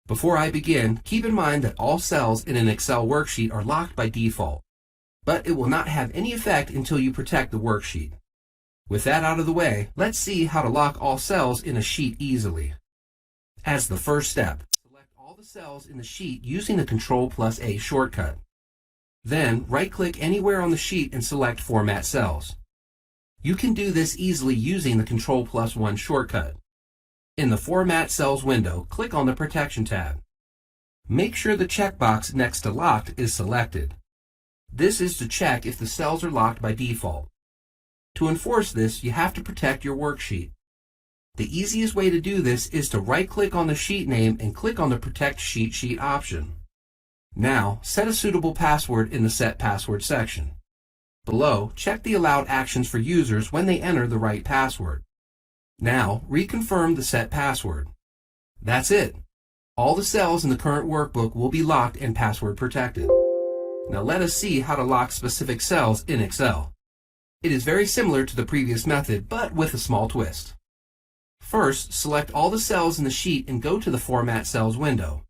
Before I begin, keep in mind that all cells in an Excel worksheet are locked by default, but it will not have any effect until you protect the worksheet. With that out of the way, let's see how to lock all cells in a sheet easily. As the first step, select all the cells in the sheet using the Ctrl+A shortcut. Then, right-click anywhere on the sheet and select Format Cells. You can do this easily using the Ctrl+1 shortcut. In the Format Cells window, click on the Protection tab. Make sure the checkbox next to Locked is selected. This is to check if the cells are locked by default. To enforce this, you have to protect your worksheet. The easiest way to do this is to right-click on the sheet name and click on the Protect Cheat Sheet option. Now, set a suitable password in the Set Password section. Below, check the allowed actions for users when they enter the right password. Now, reconfirm the set password. That's it. All the cells in the current workbook will be locked and password protected. Now let us see how to lock specific cells in Excel. It is very similar to the previous method, but with a small twist. First, select all the cells in the sheet and go to the Format Cells window.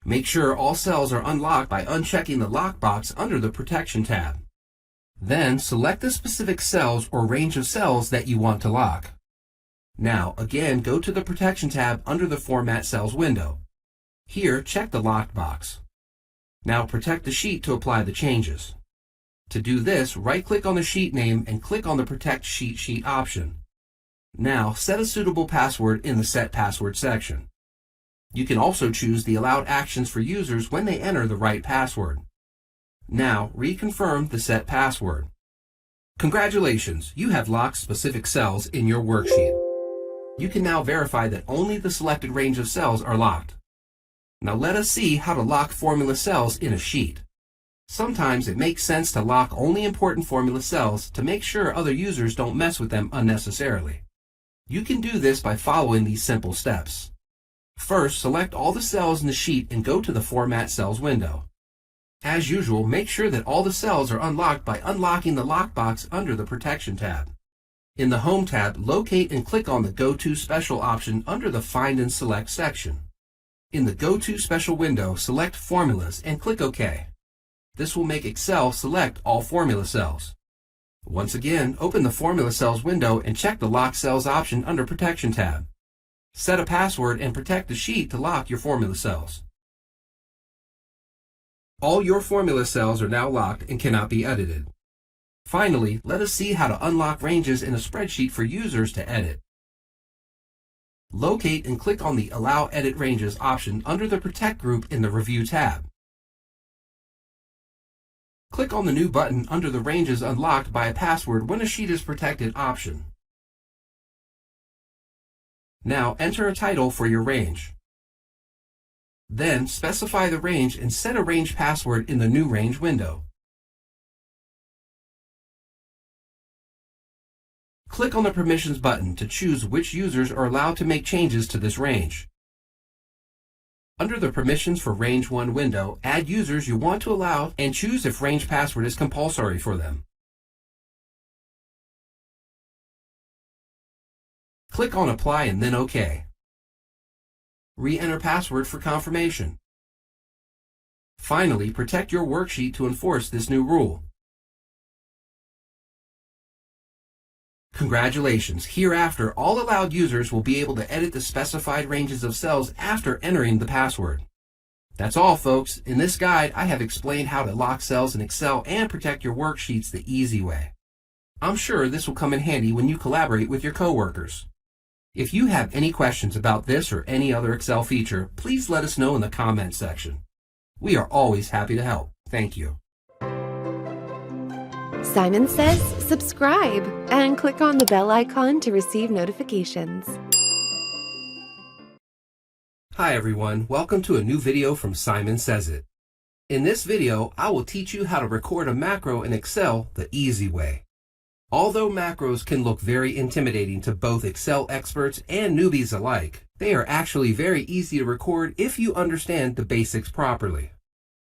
Make sure all cells are unlocked by unchecking the lockbox under the Protection tab. Then, select the specific cells or range of cells that you want to lock. Now, again, go to the Protection tab under the Format Cells window. Here, check the locked box. Now protect the sheet to apply the changes. To do this, right-click on the sheet name and click on the Protect Cheat Sheet option. Now, set a suitable password in the Set Password section. You can also choose the allowed actions for users when they enter the right password. Now, reconfirm the set password. Congratulations, you have locked specific cells in your worksheet. You can now verify that only the selected range of cells are locked. Now let us see how to lock formula cells in a sheet. Sometimes it makes sense to lock only important formula cells to make sure other users don't mess with them unnecessarily. You can do this by following these simple steps. First, select all the cells in the sheet and go to the Format Cells window. As usual, make sure that all the cells are unlocked by unlocking the lockbox under the Protection tab. In the Home tab, locate and click on the Go To Special option under the Find and Select section. In the Go To Special window, select Formulas and click OK. This will make Excel select all formula cells. Once again, open the Formula Cells window and check the Lock Cells option under Protection tab. Set a password and protect the sheet to lock your formula cells. All your formula cells are now locked and cannot be edited. Finally, let us see how to unlock ranges in a spreadsheet for users to edit. Locate and click on the Allow Edit Ranges option under the Protect group in the Review tab. Click on the new button under the Ranges Unlocked by a Password when a sheet is protected option. Now enter a title for your range. Then specify the range and set a range password in the New Range window. Click on the Permissions button to choose which users are allowed to make changes to this range. Under the Permissions for Range 1 window, add users you want to allow and choose if range password is compulsory for them. Click on Apply and then OK. Re-enter password for confirmation. Finally, protect your worksheet to enforce this new rule. Congratulations! Hereafter, all allowed users will be able to edit the specified ranges of cells after entering the password. That's all, folks. In this guide, I have explained how to lock cells in Excel and protect your worksheets the easy way. I'm sure this will come in handy when you collaborate with your coworkers. If you have any questions about this or any other Excel feature, please let us know in the comments section. We are always happy to help. Thank you. Simon Says subscribe and click on the bell icon to receive notifications. Hi everyone, welcome to a new video from Simon Says It. In this video, I will teach you how to record a macro in Excel the easy way. Although macros can look very intimidating to both Excel experts and newbies alike, they are actually very easy to record if you understand the basics properly.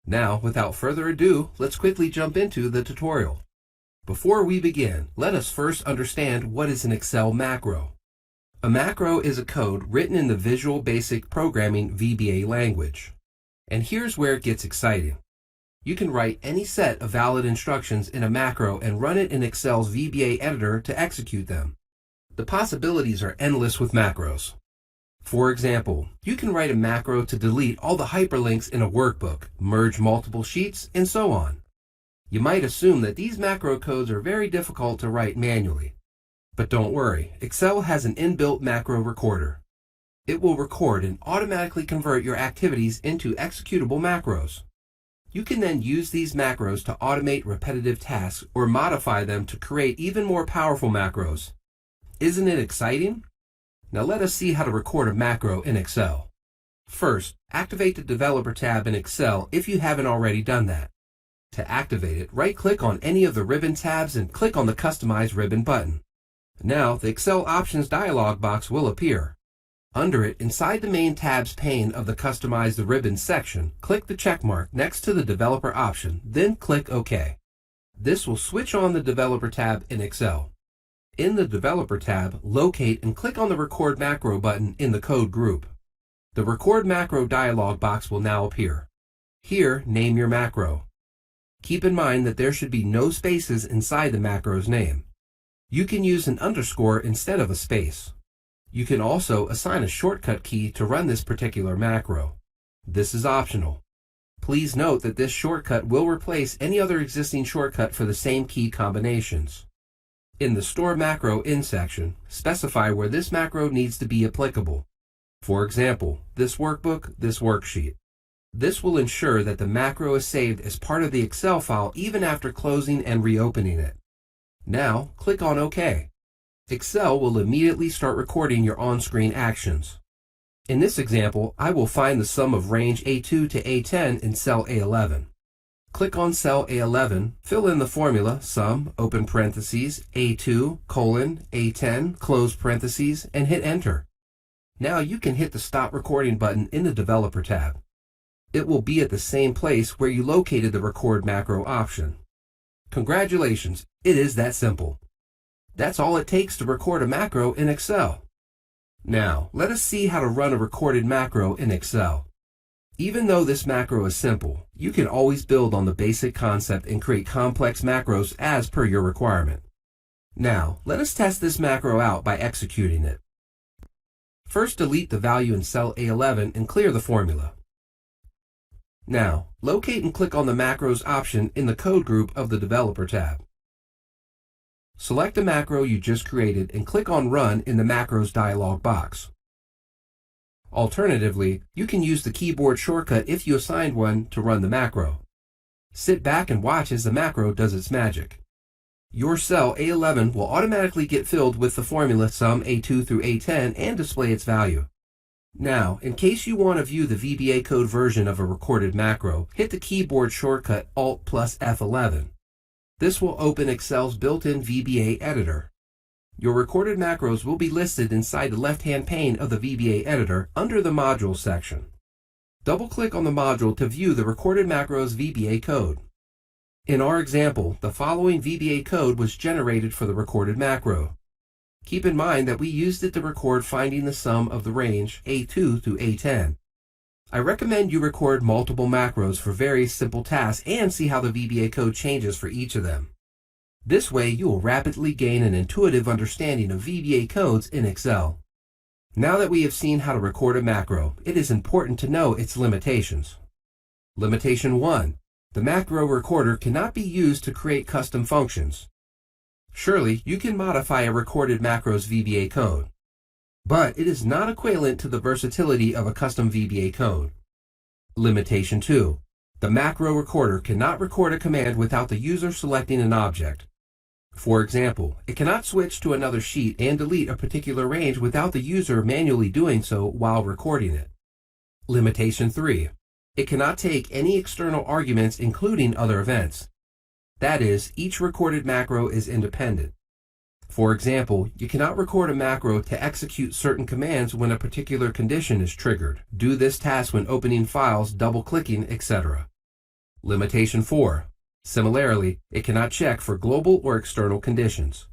Now, without further ado, let's quickly jump into the tutorial. Before we begin, let us first understand what is an Excel macro. A macro is a code written in the Visual Basic Programming VBA language. And here's where it gets exciting. You can write any set of valid instructions in a macro and run it in Excel's VBA editor to execute them. The possibilities are endless with macros. For example, you can write a macro to delete all the hyperlinks in a workbook, merge multiple sheets, and so on. You might assume that these macro codes are very difficult to write manually. But don't worry, Excel has an inbuilt macro recorder. It will record and automatically convert your activities into executable macros. You can then use these macros to automate repetitive tasks or modify them to create even more powerful macros. Isn't it exciting? Now let us see how to record a macro in Excel. First, activate the Developer tab in Excel if you haven't already done that. To activate it, right-click on any of the ribbon tabs and click on the Customize Ribbon button. Now, the Excel Options dialog box will appear. Under it, inside the main tabs pane of the Customize the Ribbon section, click the checkmark next to the Developer option, then click OK. This will switch on the Developer tab in Excel. In the Developer tab, locate and click on the Record Macro button in the Code group. The Record Macro dialog box will now appear. Here, name your macro. Keep in mind that there should be no spaces inside the macro's name. You can use an underscore instead of a space. You can also assign a shortcut key to run this particular macro. This is optional. Please note that this shortcut will replace any other existing shortcut for the same key combinations. In the Store Macro In section, specify where this macro needs to be applicable. For example, this workbook, this worksheet. This will ensure that the macro is saved as part of the Excel file even after closing and reopening it. Now, click on OK. Excel will immediately start recording your on-screen actions. In this example, I will find the sum of range A2 to A10 in cell A11. Click on cell A11, fill in the formula sum, open parentheses, A2, A10, close parentheses, and hit enter. Now you can hit the Stop Recording button in the Developer tab. It will be at the same place where you located the Record Macro option. Congratulations, it is that simple. That's all it takes to record a macro in Excel. Now, let us see how to run a recorded macro in Excel. Even though this macro is simple, you can always build on the basic concept and create complex macros as per your requirement. Now, let us test this macro out by executing it. First, delete the value in cell A11 and clear the formula. Now, locate and click on the Macros option in the Code group of the Developer tab. Select the macro you just created and click on Run in the Macros dialog box. Alternatively, you can use the keyboard shortcut if you assigned one to run the macro. Sit back and watch as the macro does its magic. Your cell A11 will automatically get filled with the formula sum A2 through A10 and display its value. Now, in case you want to view the VBA code version of a recorded macro, hit the keyboard shortcut Alt plus F11. This will open Excel's built-in VBA editor. Your recorded macros will be listed inside the left-hand pane of the VBA editor under the Modules section. Double-click on the module to view the recorded macros VBA code. In our example, the following VBA code was generated for the recorded macro. Keep in mind that we used it to record finding the sum of the range A2 through A10. I recommend you record multiple macros for various simple tasks and see how the VBA code changes for each of them. This way, you will rapidly gain an intuitive understanding of VBA codes in Excel. Now that we have seen how to record a macro, it is important to know its limitations. Limitation 1. The macro recorder cannot be used to create custom functions. Surely, you can modify a recorded macro's VBA code, but it is not equivalent to the versatility of a custom VBA code. Limitation 2. The macro recorder cannot record a command without the user selecting an object. For example, it cannot switch to another sheet and delete a particular range without the user manually doing so while recording it. Limitation 3. It cannot take any external arguments including other events. That is, each recorded macro is independent. For example, you cannot record a macro to execute certain commands when a particular condition is triggered. Do this task when opening files, double-clicking, etc. Limitation 4. Similarly, it cannot check for global or external conditions.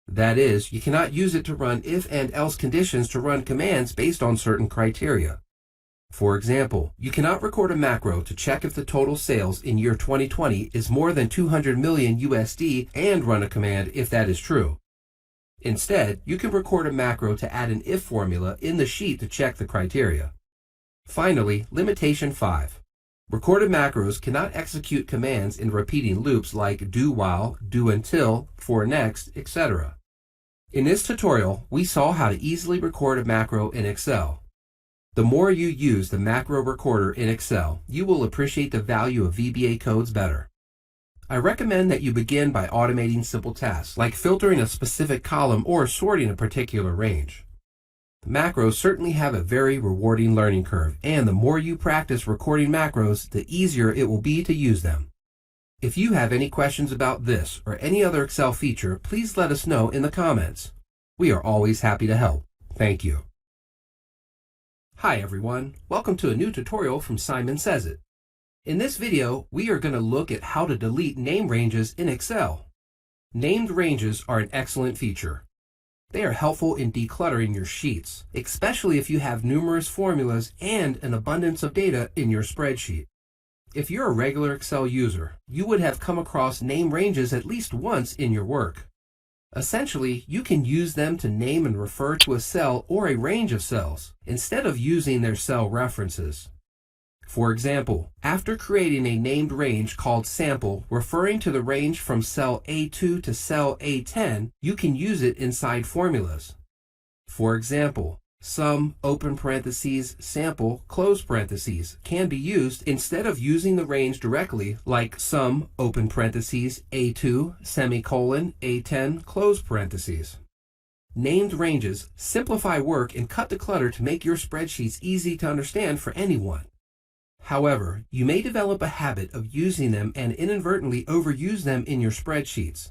That is, you cannot use it to run if and else conditions to run commands based on certain criteria. For example, you cannot record a macro to check if the total sales in year 2020 is more than 200 million USD and run a command if that is true. Instead, you can record a macro to add an if formula in the sheet to check the criteria. Finally, limitation 5. Recorded macros cannot execute commands in repeating loops like do while, do until, for next, etc. In this tutorial, we saw how to easily record a macro in Excel. The more you use the macro recorder in Excel, you will appreciate the value of VBA codes better. I recommend that you begin by automating simple tasks like filtering a specific column or sorting a particular range. Macros certainly have a very rewarding learning curve, and the more you practice recording macros, the easier it will be to use them. If you have any questions about this or any other Excel feature, please let us know in the comments. We are always happy to help. Thank you. Hi everyone, welcome to a new tutorial from Simon Says It. In this video, we are going to look at how to delete name ranges in Excel. Named ranges are an excellent feature. They are helpful in decluttering your sheets, especially if you have numerous formulas and an abundance of data in your spreadsheet. If you're a regular Excel user, you would have come across name ranges at least once in your work. Essentially, you can use them to name and refer to a cell or a range of cells, instead of using their cell references. For example, after creating a named range called sample referring to the range from cell A2 to cell A10, you can use it inside formulas. For example, sum, open parentheses, sample, close parentheses can be used instead of using the range directly like sum, open parentheses, A2, semicolon, A10, close parentheses. Named ranges simplify work and cut the clutter to make your spreadsheets easy to understand for anyone. However, you may develop a habit of using them and inadvertently overuse them in your spreadsheets.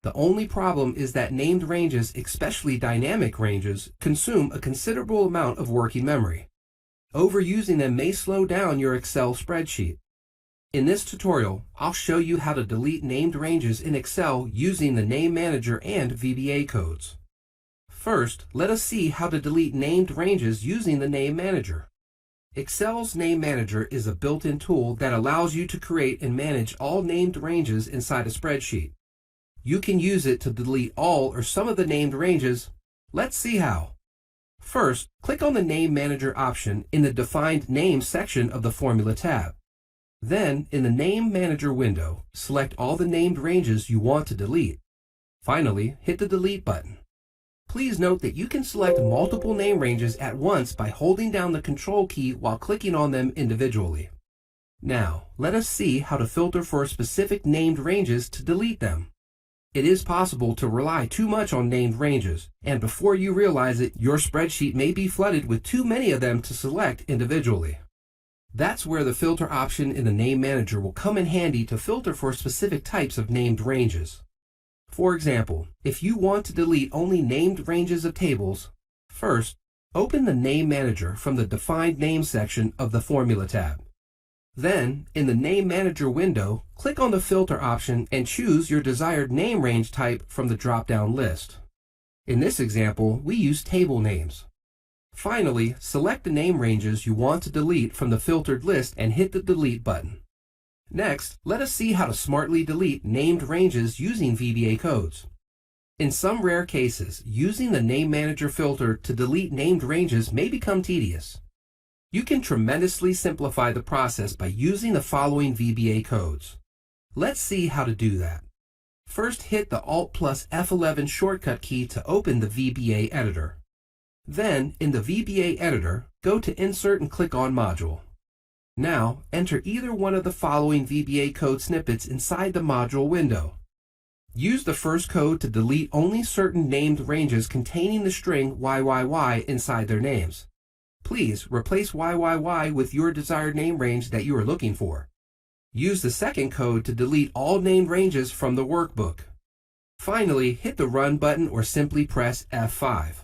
The only problem is that named ranges, especially dynamic ranges, consume a considerable amount of working memory. Overusing them may slow down your Excel spreadsheet. In this tutorial, I'll show you how to delete named ranges in Excel using the Name Manager and VBA codes. First, let us see how to delete named ranges using the Name Manager. Excel's Name Manager is a built-in tool that allows you to create and manage all named ranges inside a spreadsheet. You can use it to delete all or some of the named ranges. Let's see how. First, click on the Name Manager option in the Defined Names section of the Formula tab. Then, in the Name Manager window, select all the named ranges you want to delete. Finally, hit the Delete button. Please note that you can select multiple name ranges at once by holding down the Control key while clicking on them individually. Now, let us see how to filter for specific named ranges to delete them. It is possible to rely too much on named ranges, and before you realize it, your spreadsheet may be flooded with too many of them to select individually. That's where the filter option in the Name Manager will come in handy to filter for specific types of named ranges. For example, if you want to delete only named ranges of tables, first, open the Name Manager from the Defined Names section of the Formula tab. Then, in the Name Manager window, click on the Filter option and choose your desired name range type from the drop-down list. In this example, we use table names. Finally, select the name ranges you want to delete from the filtered list and hit the Delete button. Next, let us see how to smartly delete named ranges using VBA codes. In some rare cases, using the Name Manager filter to delete named ranges may become tedious. You can tremendously simplify the process by using the following VBA codes. Let's see how to do that. First, hit the Alt plus F11 shortcut key to open the VBA editor. Then, in the VBA editor, go to Insert and click on Module. Now, enter either one of the following VBA code snippets inside the module window. Use the first code to delete only certain named ranges containing the string YYY inside their names. Please replace YYY with your desired name range that you are looking for. Use the second code to delete all named ranges from the workbook. Finally, hit the Run button or simply press F5.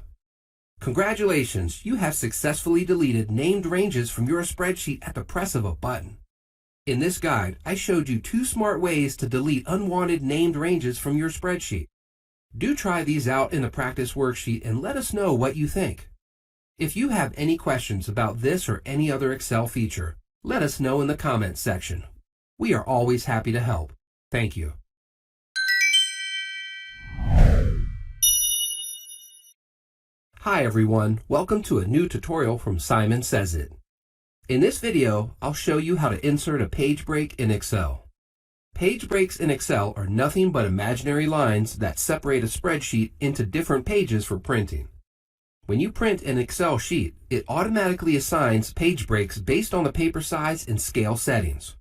Congratulations, you have successfully deleted named ranges from your spreadsheet at the press of a button. In this guide, I showed you 2 smart ways to delete unwanted named ranges from your spreadsheet. Do try these out in the practice worksheet and let us know what you think. If you have any questions about this or any other Excel feature, let us know in the comments section. We are always happy to help. Thank you. Hi everyone, welcome to a new tutorial from Simon Says It. In this video, I'll show you how to insert a page break in Excel. Page breaks in Excel are nothing but imaginary lines that separate a spreadsheet into different pages for printing. When you print an Excel sheet, it automatically assigns page breaks based on the paper size and scale settings.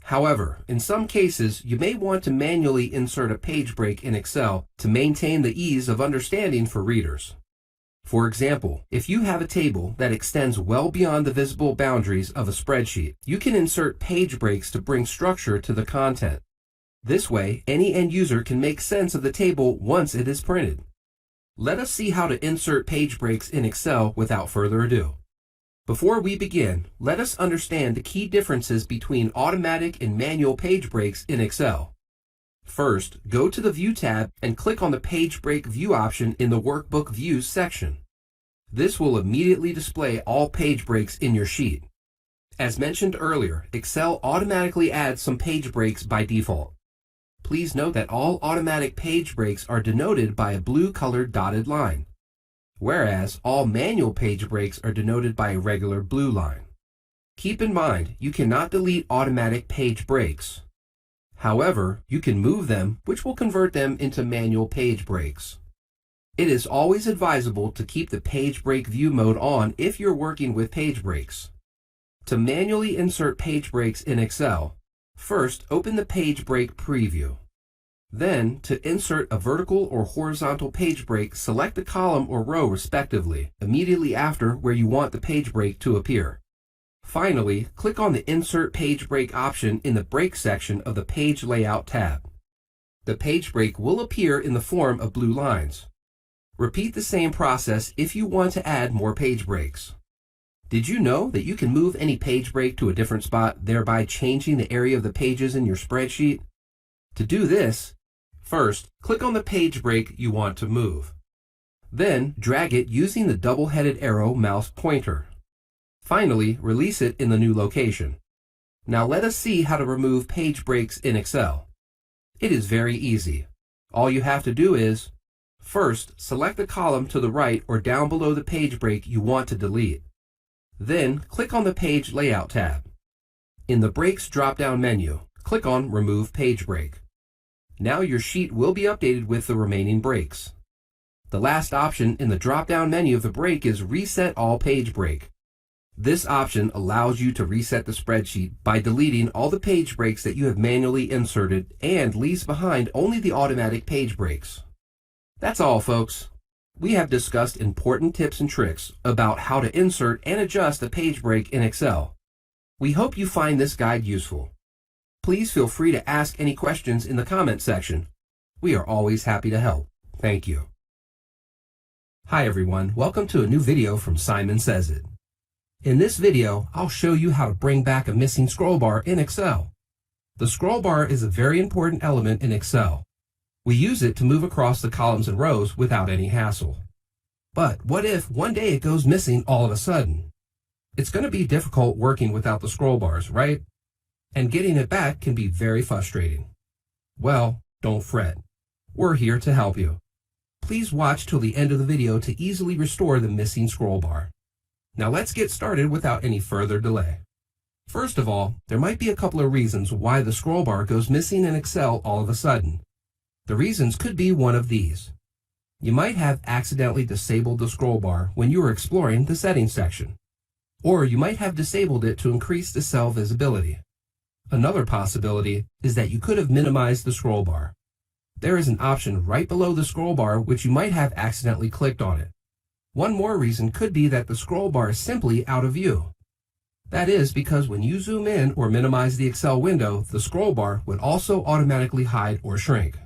However, in some cases, you may want to manually insert a page break in Excel to maintain the ease of understanding for readers. For example, if you have a table that extends well beyond the visible boundaries of a spreadsheet, you can insert page breaks to bring structure to the content. This way, any end user can make sense of the table once it is printed. Let us see how to insert page breaks in Excel without further ado. Before we begin, let us understand the key differences between automatic and manual page breaks in Excel. First, go to the View tab and click on the Page Break View option in the Workbook Views section. This will immediately display all page breaks in your sheet. As mentioned earlier, Excel automatically adds some page breaks by default. Please note that all automatic page breaks are denoted by a blue-colored dotted line, whereas all manual page breaks are denoted by a regular blue line. Keep in mind, you cannot delete automatic page breaks. However, you can move them, which will convert them into manual page breaks. It is always advisable to keep the page break view mode on if you're working with page breaks. To manually insert page breaks in Excel, first open the page break preview. Then, to insert a vertical or horizontal page break, select the column or row respectively, immediately after where you want the page break to appear. Finally, click on the Insert Page Break option in the Break section of the Page Layout tab. The page break will appear in the form of blue lines. Repeat the same process if you want to add more page breaks. Did you know that you can move any page break to a different spot, thereby changing the area of the pages in your spreadsheet? To do this, first, click on the page break you want to move. Then, drag it using the double-headed arrow mouse pointer. Finally, release it in the new location. Now let us see how to remove page breaks in Excel. It is very easy. All you have to do is, first, select the column to the right or down below the page break you want to delete. Then, click on the Page Layout tab. In the Breaks drop-down menu, click on Remove Page Break. Now your sheet will be updated with the remaining breaks. The last option in the drop-down menu of the break is Reset All Page Break. This option allows you to reset the spreadsheet by deleting all the page breaks that you have manually inserted and leaves behind only the automatic page breaks. That's all, folks. We have discussed important tips and tricks about how to insert and adjust a page break in Excel. We hope you find this guide useful. Please feel free to ask any questions in the comment section. We are always happy to help. Thank you. Hi everyone, welcome to a new video from Simon Says It. In this video, I'll show you how to bring back a missing scroll bar in Excel. The scroll bar is a very important element in Excel. We use it to move across the columns and rows without any hassle. But what if one day it goes missing all of a sudden? It's going to be difficult working without the scroll bars, right? And getting it back can be very frustrating. Well, don't fret. We're here to help you. Please watch till the end of the video to easily restore the missing scroll bar. Now let's get started without any further delay. First of all, there might be a couple of reasons why the scroll bar goes missing in Excel all of a sudden. The reasons could be one of these. You might have accidentally disabled the scroll bar when you were exploring the settings section. Or you might have disabled it to increase the cell visibility. Another possibility is that you could have minimized the scroll bar. There is an option right below the scroll bar which you might have accidentally clicked on it. One more reason could be that the scroll bar is simply out of view. That is because when you zoom in or minimize the Excel window, the scroll bar would also automatically hide or shrink.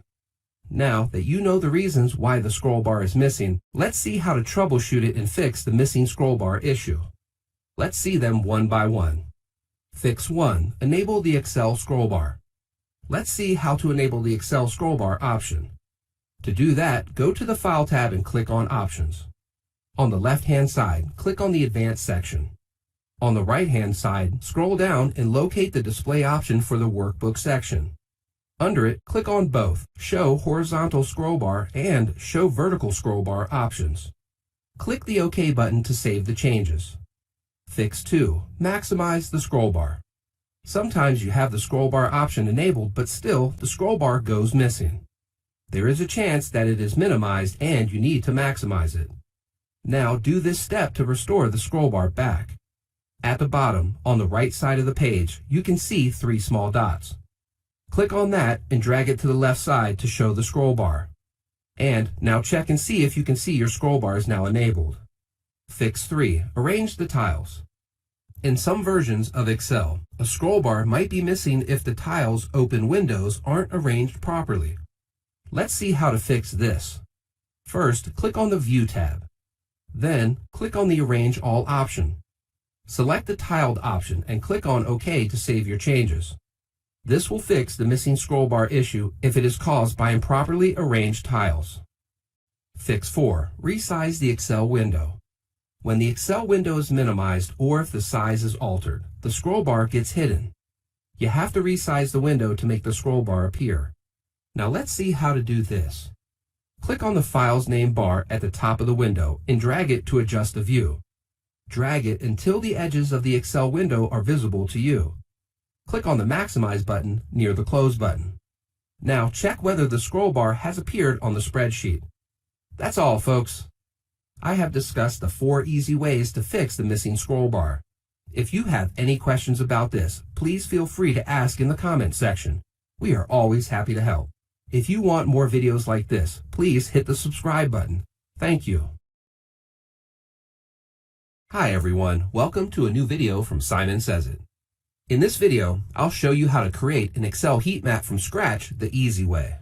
Now that you know the reasons why the scroll bar is missing, let's see how to troubleshoot it and fix the missing scroll bar issue. Let's see them one by one. Fix 1. Enable the Excel scroll bar. Let's see how to enable the Excel scroll bar option. To do that, go to the File tab and click on Options. On the left-hand side, click on the Advanced section. On the right-hand side, scroll down and locate the Display option for the Workbook section. Under it, click on both Show Horizontal Scroll Bar and Show Vertical Scroll Bar options. Click the OK button to save the changes. Fix 2. Maximize the scroll bar. Sometimes you have the scroll bar option enabled, but still the scroll bar goes missing. There is a chance that it is minimized and you need to maximize it. Now do this step to restore the scroll bar back. At the bottom, on the right side of the page, you can see 3 small dots. Click on that and drag it to the left side to show the scroll bar. And now check and see if you can see your scroll bar is now enabled. Fix 3. Arrange the tiles. In some versions of Excel, a scroll bar might be missing if the tiles open windows aren't arranged properly. Let's see how to fix this. First, click on the View tab. Then, click on the Arrange All option. Select the Tiled option and click on OK to save your changes. This will fix the missing scroll bar issue if it is caused by improperly arranged tiles. Fix 4. Resize the Excel window. When the Excel window is minimized or if the size is altered, the scroll bar gets hidden. You have to resize the window to make the scroll bar appear. Now let's see how to do this. Click on the File's name bar at the top of the window and drag it to adjust the view. Drag it until the edges of the Excel window are visible to you. Click on the Maximize button near the Close button. Now check whether the scroll bar has appeared on the spreadsheet. That's all, folks. I have discussed the 4 easy ways to fix the missing scroll bar. If you have any questions about this, please feel free to ask in the comments section. We are always happy to help. If you want more videos like this, please hit the subscribe button. Thank you. Hi everyone, welcome to a new video from Simon Says It. In this video, I'll show you how to create an Excel heat map from scratch the easy way.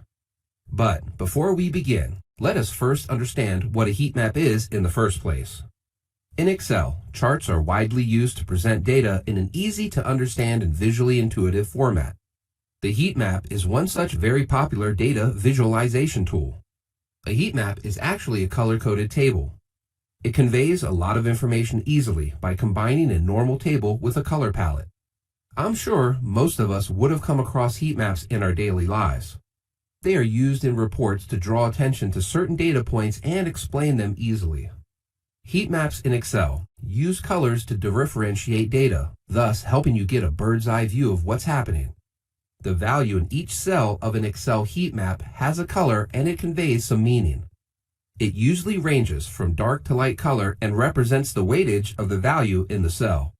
But before we begin, let us first understand what a heat map is in the first place. In Excel, charts are widely used to present data in an easy to understand and visually intuitive format. The heat map is one such very popular data visualization tool. A heat map is actually a color-coded table. It conveys a lot of information easily by combining a normal table with a color palette. I'm sure most of us would have come across heat maps in our daily lives. They are used in reports to draw attention to certain data points and explain them easily. Heat maps in Excel use colors to differentiate data, thus helping you get a bird's eye view of what's happening. The value in each cell of an Excel heat map has a color and it conveys some meaning. It usually ranges from dark to light color and represents the weightage of the value in the cell.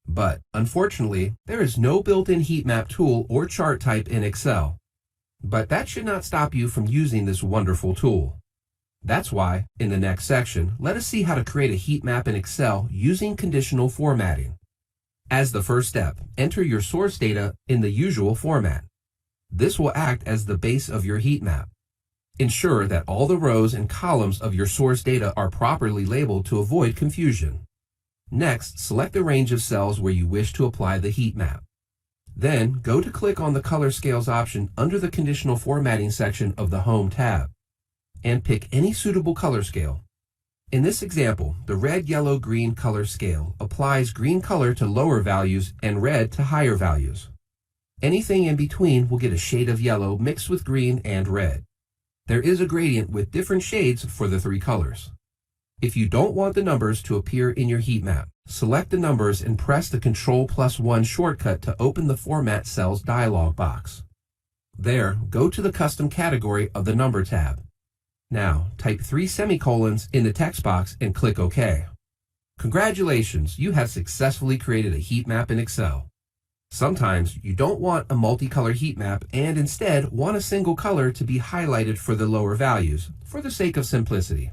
But unfortunately, there is no built-in heat map tool or chart type in Excel. But that should not stop you from using this wonderful tool. That's why, in the next section, let us see how to create a heat map in Excel using conditional formatting. As the first step, enter your source data in the usual format. This will act as the base of your heat map. Ensure that all the rows and columns of your source data are properly labeled to avoid confusion. Next, select the range of cells where you wish to apply the heat map. Then, go to click on the Color Scales option under the Conditional Formatting section of the Home tab, and pick any suitable color scale. In this example, the red, yellow, green color scale applies green color to lower values and red to higher values. Anything in between will get a shade of yellow mixed with green and red. There is a gradient with different shades for the 3 colors. If you don't want the numbers to appear in your heat map, select the numbers and press the Ctrl+1 shortcut to open the Format Cells dialog box. There, go to the Custom category of the Number tab. Now, type 3 semicolons in the text box and click OK. Congratulations, you have successfully created a heat map in Excel. Sometimes you don't want a multicolor heat map and instead want a single color to be highlighted for the lower values, for the sake of simplicity.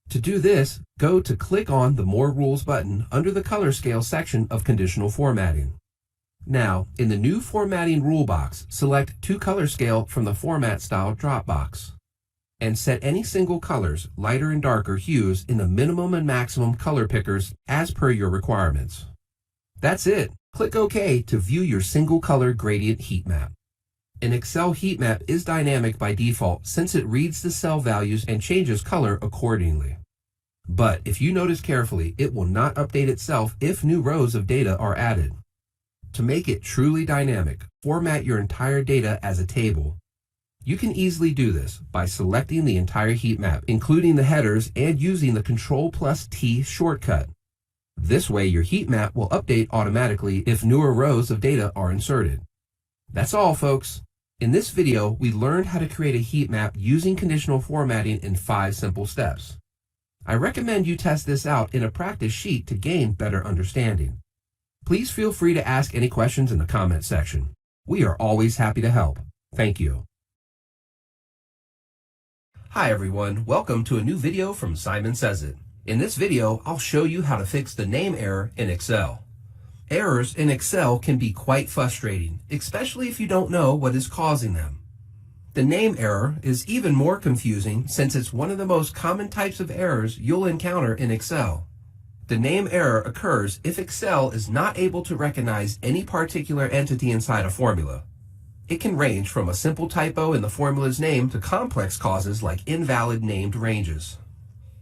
To do this, go to click on the More Rules button under the Color Scale section of Conditional Formatting. Now, in the new Formatting Rule box, select To Color Scale from the Format Style drop box, and set any single colors, lighter and darker hues, in the minimum and maximum color pickers as per your requirements. That's it. Click OK to view your single color gradient heat map. An Excel heat map is dynamic by default since it reads the cell values and changes color accordingly. But if you notice carefully, it will not update itself if new rows of data are added. To make it truly dynamic, format your entire data as a table. You can easily do this by selecting the entire heat map, including the headers, and using the Ctrl+T shortcut. This way your heat map will update automatically if newer rows of data are inserted. That's all, folks. In this video, we learned how to create a heat map using conditional formatting in 5 simple steps. I recommend you test this out in a practice sheet to gain better understanding. Please feel free to ask any questions in the comment section. We are always happy to help. Thank you. Hi everyone, welcome to a new video from Simon Says It. In this video, I'll show you how to fix the name error in Excel. Errors in Excel can be quite frustrating, especially if you don't know what is causing them. The name error is even more confusing since it's one of the most common types of errors you'll encounter in Excel. The name error occurs if Excel is not able to recognize any particular entity inside a formula. It can range from a simple typo in the formula's name to complex causes like invalid named ranges.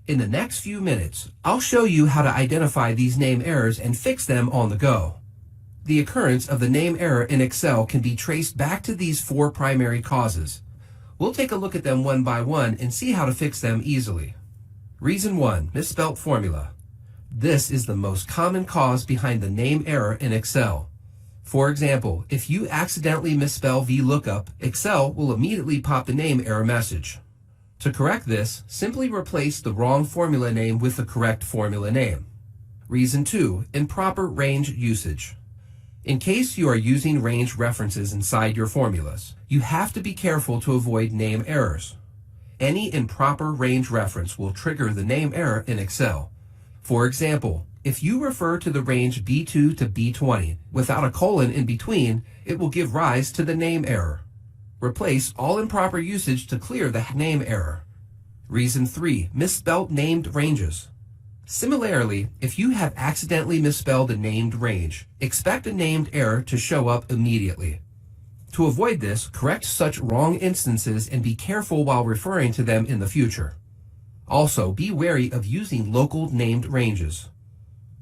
In the next few minutes, I'll show you how to identify these name errors and fix them on the go. The occurrence of the name error in Excel can be traced back to these 4 primary causes. We'll take a look at them one by one and see how to fix them easily. Reason 1, misspelt formula. This is the most common cause behind the name error in Excel. For example, if you accidentally misspell VLOOKUP, Excel will immediately pop the name error message. To correct this, simply replace the wrong formula name with the correct formula name. Reason 2, improper range usage. In case you are using range references inside your formulas, you have to be careful to avoid name errors. Any improper range reference will trigger the name error in Excel. For example, if you refer to the range B2 to B20 without a colon in between, it will give rise to the name error. Replace all improper usage to clear the name error. Reason 3, misspelled named ranges. Similarly, if you have accidentally misspelled a named range, expect a named error to show up immediately. To avoid this, correct such wrong instances and be careful while referring to them in the future. Also, be wary of using local named ranges.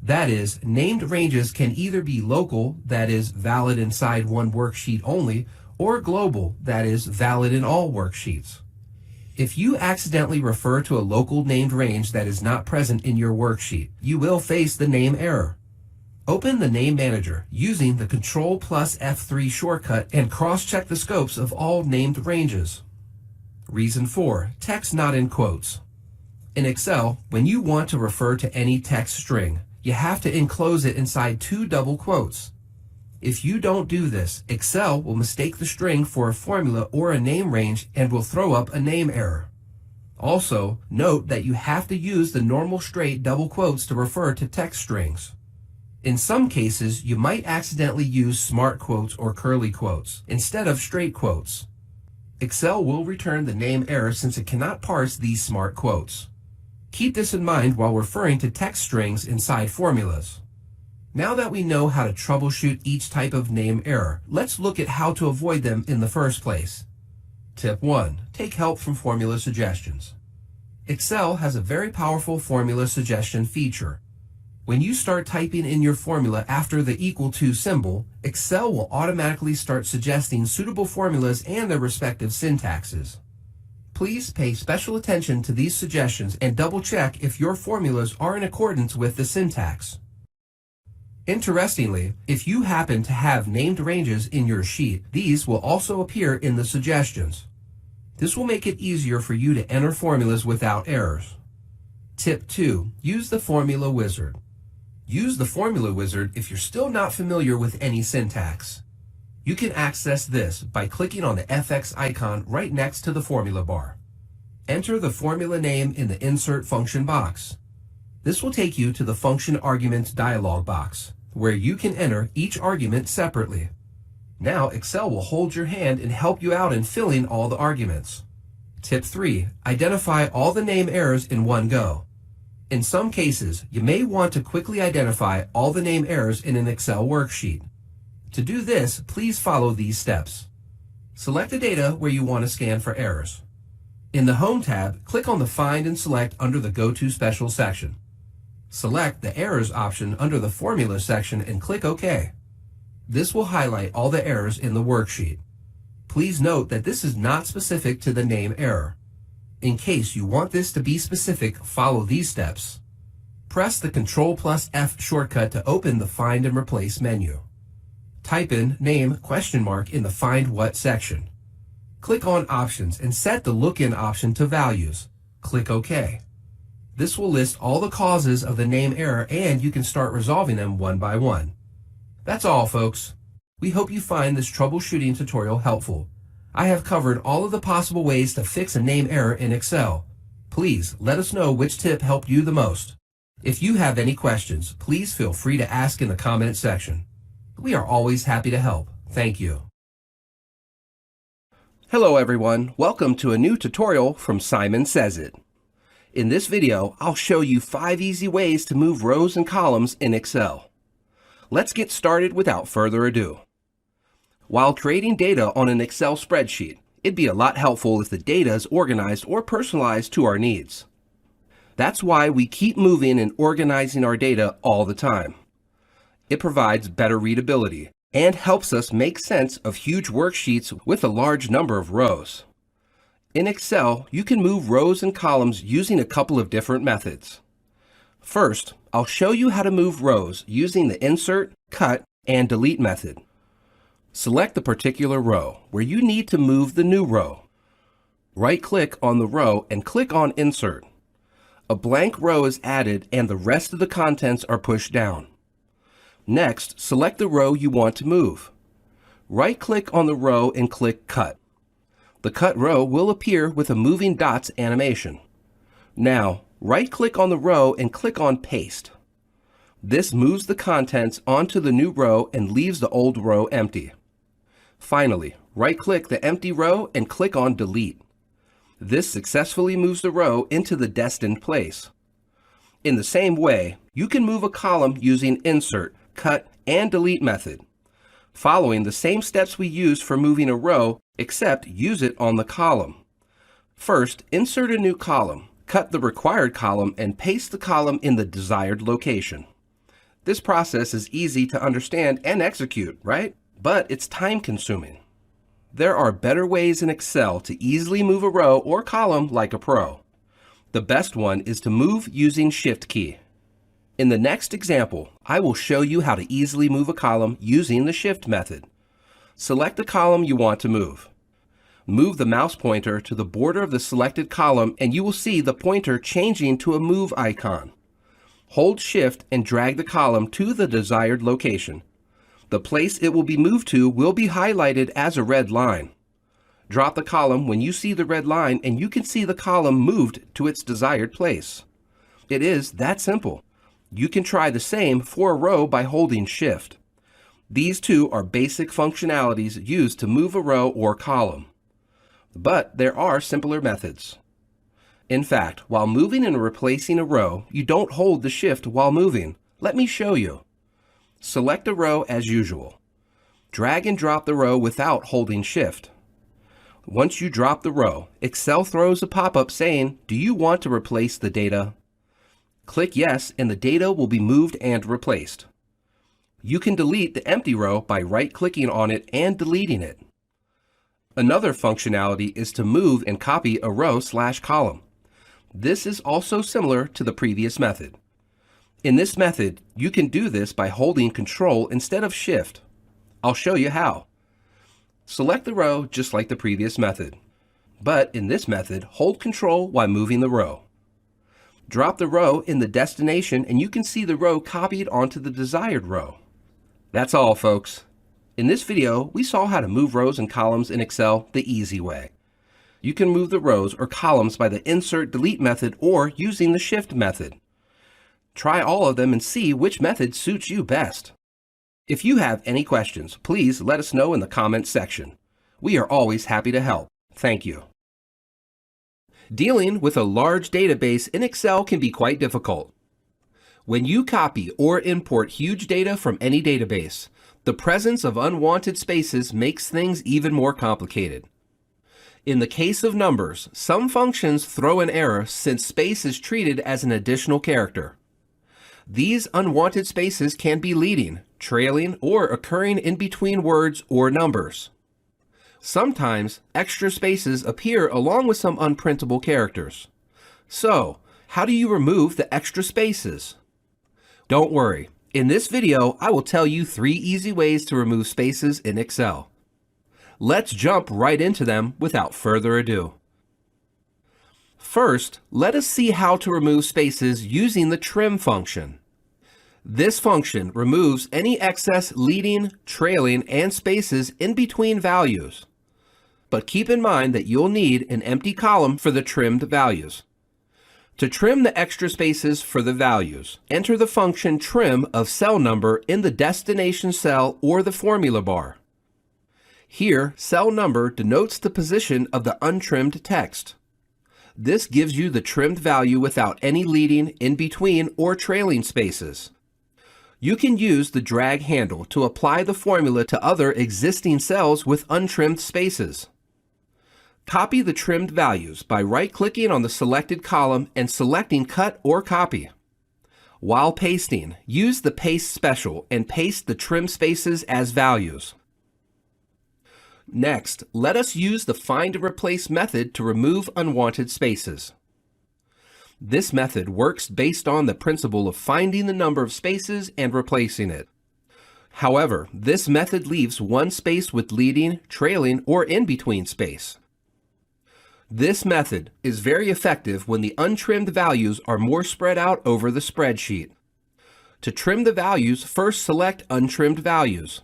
That is, named ranges can either be local, that is, valid inside one worksheet only, or global, that is, valid in all worksheets. If you accidentally refer to a local named range that is not present in your worksheet, you will face the name error. Open the Name Manager using the Ctrl plus F3 shortcut and cross-check the scopes of all named ranges. Reason 4, text not in quotes. In Excel, when you want to refer to any text string, you have to enclose it inside 2 double quotes. If you don't do this, Excel will mistake the string for a formula or a name range and will throw up a name error. Also, note that you have to use the normal straight double quotes to refer to text strings. In some cases, you might accidentally use smart quotes or curly quotes instead of straight quotes. Excel will return the name error since it cannot parse these smart quotes. Keep this in mind while referring to text strings inside formulas. Now that we know how to troubleshoot each type of name error, let's look at how to avoid them in the first place. Tip 1. Take help from formula suggestions. Excel has a very powerful formula suggestion feature. When you start typing in your formula after the equal to symbol, Excel will automatically start suggesting suitable formulas and their respective syntaxes. Please pay special attention to these suggestions and double-check if your formulas are in accordance with the syntax. Interestingly, if you happen to have named ranges in your sheet, these will also appear in the suggestions. This will make it easier for you to enter formulas without errors. Tip 2. Use the Formula Wizard. Use the Formula Wizard if you're still not familiar with any syntax. You can access this by clicking on the FX icon right next to the formula bar. Enter the formula name in the Insert function box. This will take you to the Function Arguments dialog box, where you can enter each argument separately. Now Excel will hold your hand and help you out in filling all the arguments. Tip 3. Identify all the name errors in one go. In some cases, you may want to quickly identify all the name errors in an Excel worksheet. To do this, please follow these steps. Select the data where you want to scan for errors. In the Home tab, click on the Find and Select under the Go To Special section. Select the Errors option under the Formula section and click OK. This will highlight all the errors in the worksheet. Please note that this is not specific to the name error. In case you want this to be specific, follow these steps. Press the Ctrl plus F shortcut to open the Find and Replace menu. Type in name ? In the Find What section. Click on Options and set the Look In option to Values. Click OK. This will list all the causes of the name error and you can start resolving them one by one. That's all, folks. We hope you find this troubleshooting tutorial helpful. I have covered all of the possible ways to fix a name error in Excel. Please let us know which tip helped you the most. If you have any questions, please feel free to ask in the comment section. We are always happy to help. Thank you. Hello everyone, welcome to a new tutorial from Simon Says It. In this video, I'll show you 5 easy ways to move rows and columns in Excel. Let's get started without further ado. While creating data on an Excel spreadsheet, it'd be a lot helpful if the data is organized or personalized to our needs. That's why we keep moving and organizing our data all the time. It provides better readability and helps us make sense of huge worksheets with a large number of rows. In Excel, you can move rows and columns using a couple of different methods. First, I'll show you how to move rows using the Insert, Cut, and Delete method. Select the particular row where you need to move the new row. Right-click on the row and click on Insert. A blank row is added and the rest of the contents are pushed down. Next, select the row you want to move. Right-click on the row and click Cut. The cut row will appear with a moving dots animation. Now, right-click on the row and click on Paste. This moves the contents onto the new row and leaves the old row empty. Finally, right-click the empty row and click on Delete. This successfully moves the row into the destined place. In the same way, you can move a column using Insert, Cut, and Delete method, following the same steps we used for moving a row, except use it on the column. First, insert a new column, cut the required column, and paste the column in the desired location. This process is easy to understand and execute, right? But it's time-consuming. There are better ways in Excel to easily move a row or column like a pro. The best one is to move using Shift key. In the next example, I will show you how to easily move a column using the Shift method. Select the column you want to move. Move the mouse pointer to the border of the selected column and you will see the pointer changing to a move icon. Hold Shift and drag the column to the desired location. The place it will be moved to will be highlighted as a red line. Drop the column when you see the red line and you can see the column moved to its desired place. It is that simple. You can try the same for a row by holding Shift. These two are basic functionalities used to move a row or column. But there are simpler methods. In fact, while moving and replacing a row, you don't hold the Shift while moving. Let me show you. Select a row as usual. Drag and drop the row without holding Shift. Once you drop the row, Excel throws a pop-up saying, "Do you want to replace the data?" Click Yes and the data will be moved and replaced. You can delete the empty row by right-clicking on it and deleting it. Another functionality is to move and copy a row/column. This is also similar to the previous method. In this method, you can do this by holding Control instead of Shift. I'll show you how. Select the row just like the previous method. But in this method, hold Control while moving the row. Drop the row in the destination and you can see the row copied onto the desired row. That's all, folks. In this video, we saw how to move rows and columns in Excel the easy way. You can move the rows or columns by the Insert Delete method or using the Shift method. Try all of them and see which method suits you best. If you have any questions, please let us know in the comments section. We are always happy to help. Thank you. Dealing with a large database in Excel can be quite difficult. When you copy or import huge data from any database, the presence of unwanted spaces makes things even more complicated. In the case of numbers, some functions throw an error since space is treated as an additional character. These unwanted spaces can be leading, trailing, or occurring in between words or numbers. Sometimes, extra spaces appear along with some unprintable characters. So, how do you remove the extra spaces? Don't worry. In this video, I will tell you 3 easy ways to remove spaces in Excel. Let's jump right into them without further ado. First, let us see how to remove spaces using the trim function. This function removes any excess leading, trailing, and spaces in between values. But keep in mind that you'll need an empty column for the trimmed values. To trim the extra spaces for the values, enter the function trim of cell number in the destination cell or the formula bar. Here, cell number denotes the position of the untrimmed text. This gives you the trimmed value without any leading, in between, or trailing spaces. You can use the drag handle to apply the formula to other existing cells with untrimmed spaces. Copy the trimmed values by right-clicking on the selected column and selecting Cut or Copy. While pasting, use the Paste Special and paste the trimmed spaces as values. Next, let us use the Find and Replace method to remove unwanted spaces. This method works based on the principle of finding the number of spaces and replacing it. However, this method leaves one space with leading, trailing, or in-between space. This method is very effective when the untrimmed values are more spread out over the spreadsheet. To trim the values, first select Untrimmed Values.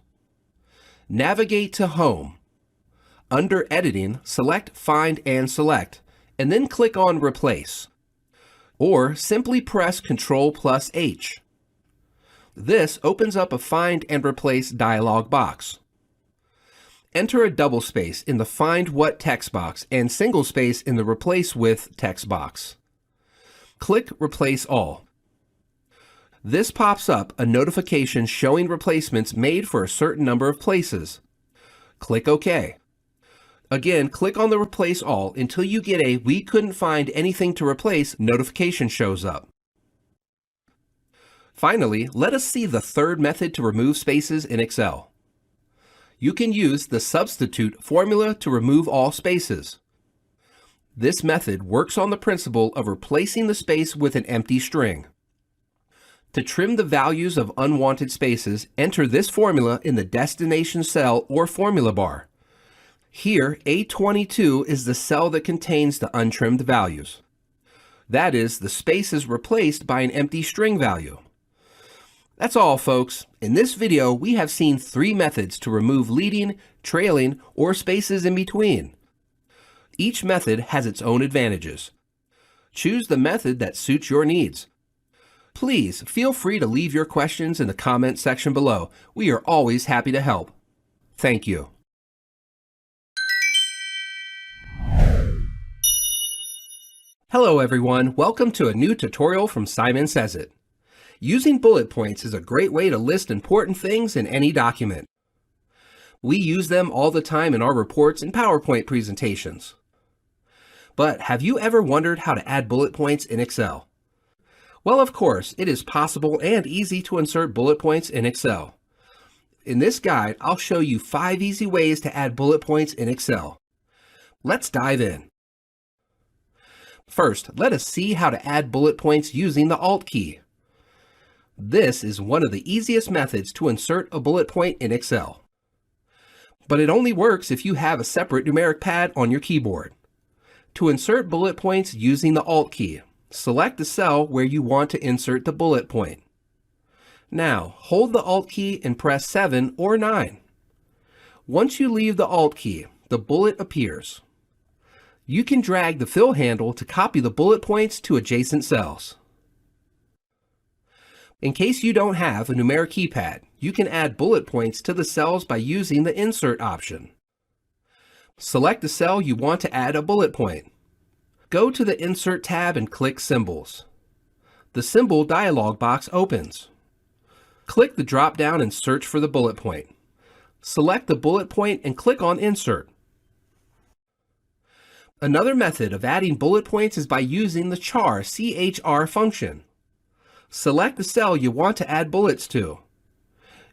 Navigate to Home. Under Editing, select Find and Select, and then click on Replace. Or simply press Ctrl+H. This opens up a Find and Replace dialog box. Enter a double space in the Find What text box and single space in the Replace With text box. Click Replace All. This pops up a notification showing replacements made for a certain number of places. Click OK. Again, click on the Replace All until you get a We couldn't find anything to replace notification shows up. Finally, let us see the third method to remove spaces in Excel. You can use the substitute formula to remove all spaces. This method works on the principle of replacing the space with an empty string. To trim the values of unwanted spaces, enter this formula in the destination cell or formula bar. Here, A22 is the cell that contains the untrimmed values. That is, the space is replaced by an empty string value. That's all, folks. In this video, we have seen 3 methods to remove leading, trailing, or spaces in between. Each method has its own advantages. Choose the method that suits your needs. Please feel free to leave your questions in the comment section below. We are always happy to help. Thank you. Hello everyone, welcome to a new tutorial from Simon Says It. Using bullet points is a great way to list important things in any document. We use them all the time in our reports and PowerPoint presentations. But have you ever wondered how to add bullet points in Excel? Well, of course, it is possible and easy to insert bullet points in Excel. In this guide, I'll show you 5 easy ways to add bullet points in Excel. Let's dive in. First, let us see how to add bullet points using the Alt key. This is one of the easiest methods to insert a bullet point in Excel. But it only works if you have a separate numeric pad on your keyboard. To insert bullet points using the Alt key, select the cell where you want to insert the bullet point. Now, hold the Alt key and press 7 or 9. Once you leave the Alt key, the bullet appears. You can drag the fill handle to copy the bullet points to adjacent cells. In case you don't have a numeric keypad, you can add bullet points to the cells by using the Insert option. Select the cell you want to add a bullet point. Go to the Insert tab and click Symbols. The Symbol dialog box opens. Click the drop-down and search for the bullet point. Select the bullet point and click on Insert. Another method of adding bullet points is by using the CHAR function. Select the cell you want to add bullets to.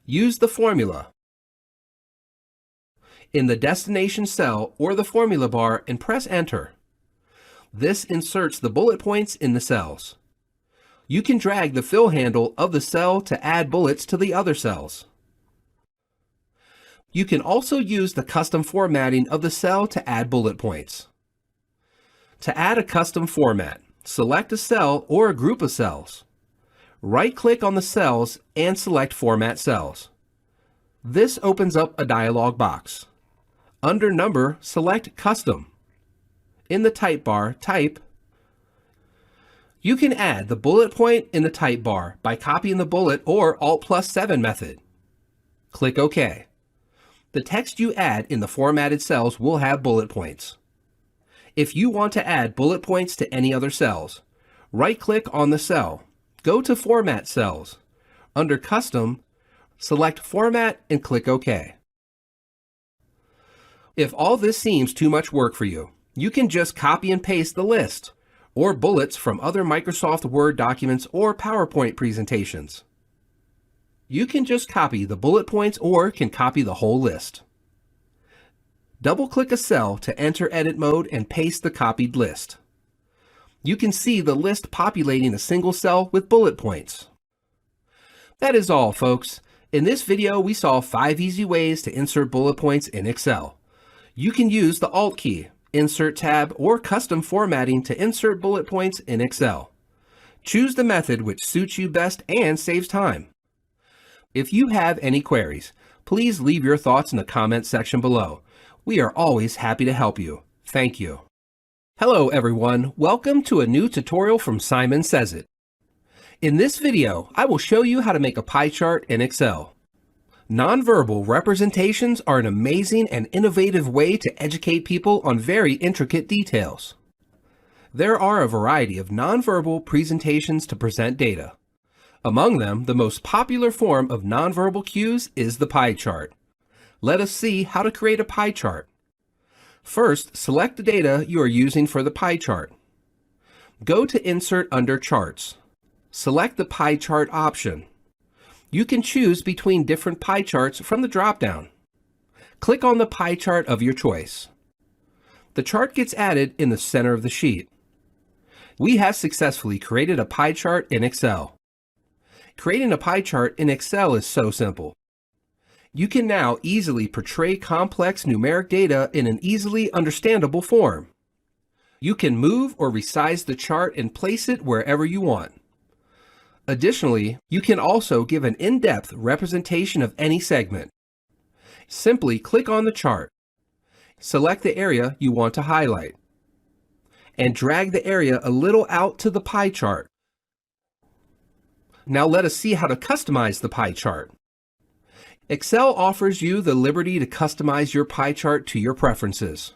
Use the formula in the destination cell or the formula bar and press Enter. This inserts the bullet points in the cells. You can drag the fill handle of the cell to add bullets to the other cells. You can also use the custom formatting of the cell to add bullet points. To add a custom format, select a cell or a group of cells. Right-click on the cells and select Format Cells. This opens up a dialog box. Under Number, select Custom. In the type bar, type. You can add the bullet point in the type bar by copying the bullet or Alt+7 method. Click OK. The text you add in the formatted cells will have bullet points. If you want to add bullet points to any other cells, right-click on the cell. Go to Format Cells. Under Custom, select Format and click OK. If all this seems too much work for you, you can just copy and paste the list or bullets from other Microsoft Word documents or PowerPoint presentations. You can just copy the bullet points or can copy the whole list. Double-click a cell to enter edit mode and paste the copied list. You can see the list populating a single cell with bullet points. That is all, folks. In this video, we saw 5 easy ways to insert bullet points in Excel. You can use the Alt key, Insert tab, or custom formatting to insert bullet points in Excel. Choose the method which suits you best and saves time. If you have any queries, please leave your thoughts in the comment section below. We are always happy to help you. Thank you. Hello everyone, welcome to a new tutorial from Simon Says It. In this video, I will show you how to make a pie chart in Excel. Nonverbal representations are an amazing and innovative way to educate people on very intricate details. There are a variety of nonverbal presentations to present data. Among them, the most popular form of nonverbal cues is the pie chart. Let us see how to create a pie chart. First, select the data you are using for the pie chart. Go to Insert under Charts. Select the Pie Chart option. You can choose between different pie charts from the drop-down. Click on the pie chart of your choice. The chart gets added in the center of the sheet. We have successfully created a pie chart in Excel. Creating a pie chart in Excel is so simple. You can now easily portray complex numeric data in an easily understandable form. You can move or resize the chart and place it wherever you want. Additionally, you can also give an in-depth representation of any segment. Simply click on the chart. Select the area you want to highlight, and drag the area a little out to the pie chart. Now let us see how to customize the pie chart. Excel offers you the liberty to customize your pie chart to your preferences.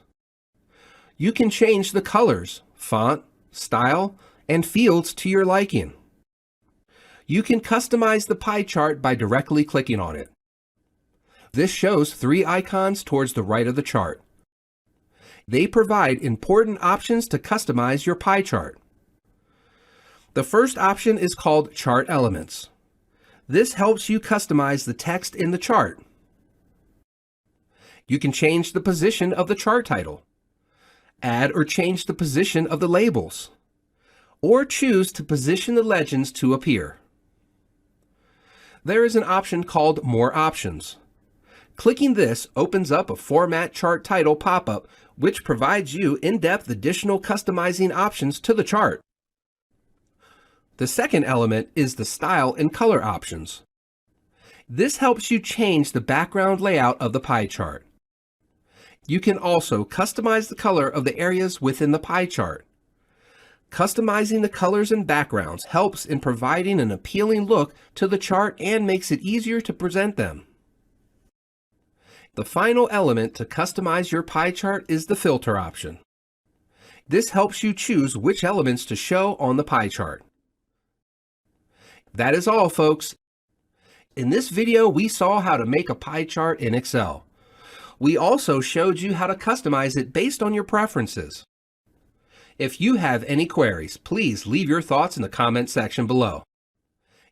You can change the colors, font, style, and fields to your liking. You can customize the pie chart by directly clicking on it. This shows 3 icons towards the right of the chart. They provide important options to customize your pie chart. The first option is called Chart Elements. This helps you customize the text in the chart. You can change the position of the chart title, add or change the position of the labels, or choose to position the legends to appear. There is an option called More Options. Clicking this opens up a Format Chart Title pop-up which provides you in-depth additional customizing options to the chart. The second element is the Style and Color options. This helps you change the background layout of the pie chart. You can also customize the color of the areas within the pie chart. Customizing the colors and backgrounds helps in providing an appealing look to the chart and makes it easier to present them. The final element to customize your pie chart is the Filter option. This helps you choose which elements to show on the pie chart. That is all, folks. In this video, we saw how to make a pie chart in Excel. We also showed you how to customize it based on your preferences. If you have any queries, please leave your thoughts in the comment section below.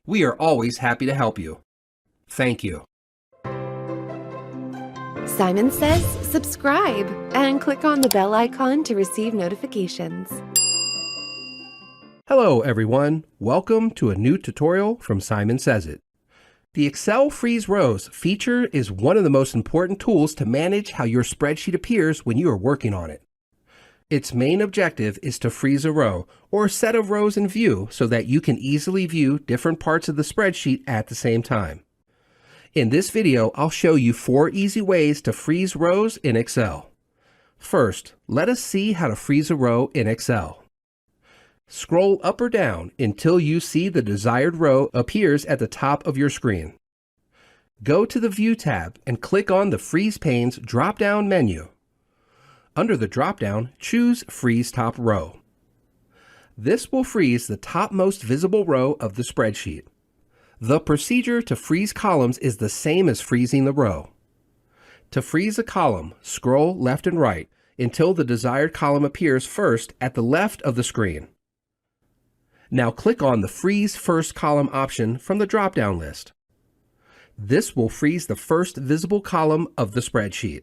We are always happy to help you. Thank you. Simon Says subscribe and click on the bell icon to receive notifications. Hello everyone, welcome to a new tutorial from Simon Says It. The Excel Freeze Rows feature is one of the most important tools to manage how your spreadsheet appears when you are working on it. Its main objective is to freeze a row or a set of rows in view so that you can easily view different parts of the spreadsheet at the same time. In this video, I'll show you 4 easy ways to freeze rows in Excel. First, let us see how to freeze a row in Excel. Scroll up or down until you see the desired row appears at the top of your screen. Go to the View tab and click on the Freeze Panes drop-down menu. Under the drop-down, choose Freeze Top Row. This will freeze the topmost visible row of the spreadsheet. The procedure to freeze columns is the same as freezing the row. To freeze a column, scroll left and right until the desired column appears first at the left of the screen. Now click on the Freeze First Column option from the drop-down list. This will freeze the first visible column of the spreadsheet.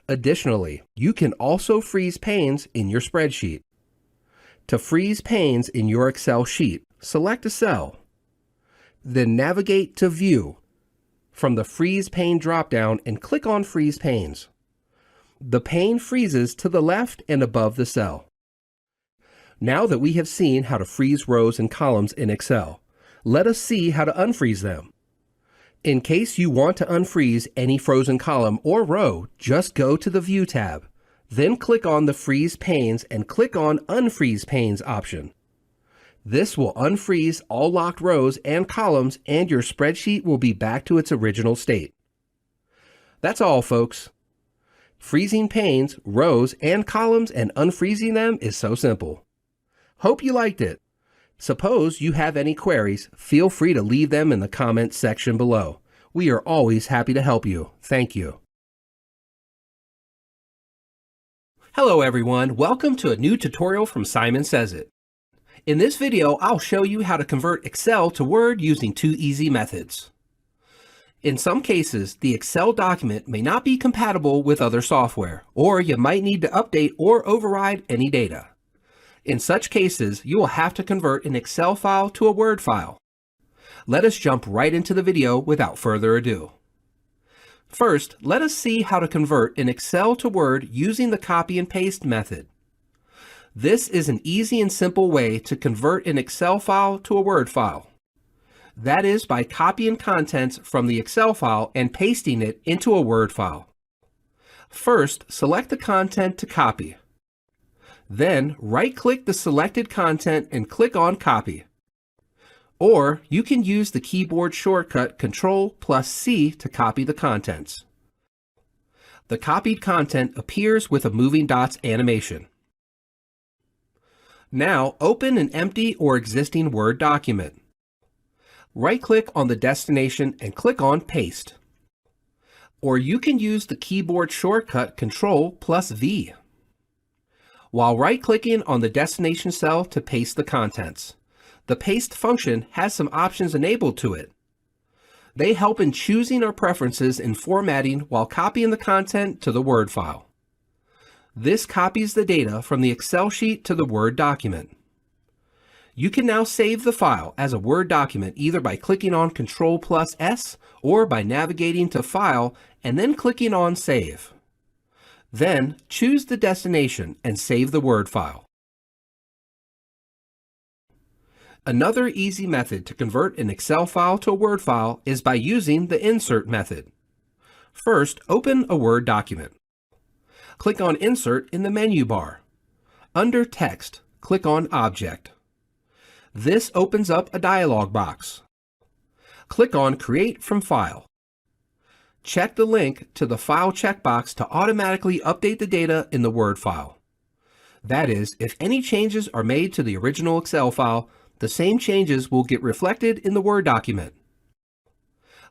Additionally, you can also freeze panes in your spreadsheet. To freeze panes in your Excel sheet, select a cell. Then navigate to View from the Freeze Pane drop-down and click on Freeze Panes. The pane freezes to the left and above the cell. Now that we have seen how to freeze rows and columns in Excel, let us see how to unfreeze them. In case you want to unfreeze any frozen column or row, just go to the View tab. Then click on the Freeze Panes and click on Unfreeze Panes option. This will unfreeze all locked rows and columns, and your spreadsheet will be back to its original state. That's all, folks. Freezing panes, rows, and columns and unfreezing them is so simple. Hope you liked it. Suppose you have any queries, feel free to leave them in the comments section below. We are always happy to help you. Thank you. Hello everyone, welcome to a new tutorial from Simon Says It. In this video, I'll show you how to convert Excel to Word using 2 easy methods. In some cases, the Excel document may not be compatible with other software, or you might need to update or override any data. In such cases, you will have to convert an Excel file to a Word file. Let us jump right into the video without further ado. First, let us see how to convert an Excel to Word using the copy and paste method. This is an easy and simple way to convert an Excel file to a Word file. That is by copying contents from the Excel file and pasting it into a Word file. First, select the content to copy. Then, right-click the selected content and click on Copy. Or, you can use the keyboard shortcut Ctrl+C to copy the contents. The copied content appears with a moving dots animation. Now, open an empty or existing Word document. Right-click on the destination and click on Paste. Or you can use the keyboard shortcut Ctrl+V. While right-clicking on the destination cell to paste the contents, the paste function has some options enabled to it. They help in choosing our preferences in formatting while copying the content to the Word file. This copies the data from the Excel sheet to the Word document. You can now save the file as a Word document either by clicking on Ctrl+S or by navigating to File and then clicking on Save. Then, choose the destination and save the Word file. Another easy method to convert an Excel file to a Word file is by using the Insert method. First, open a Word document. Click on Insert in the menu bar. Under Text, click on Object. This opens up a dialog box. Click on Create from File. Check the link to the File checkbox to automatically update the data in the Word file. That is, if any changes are made to the original Excel file, the same changes will get reflected in the Word document.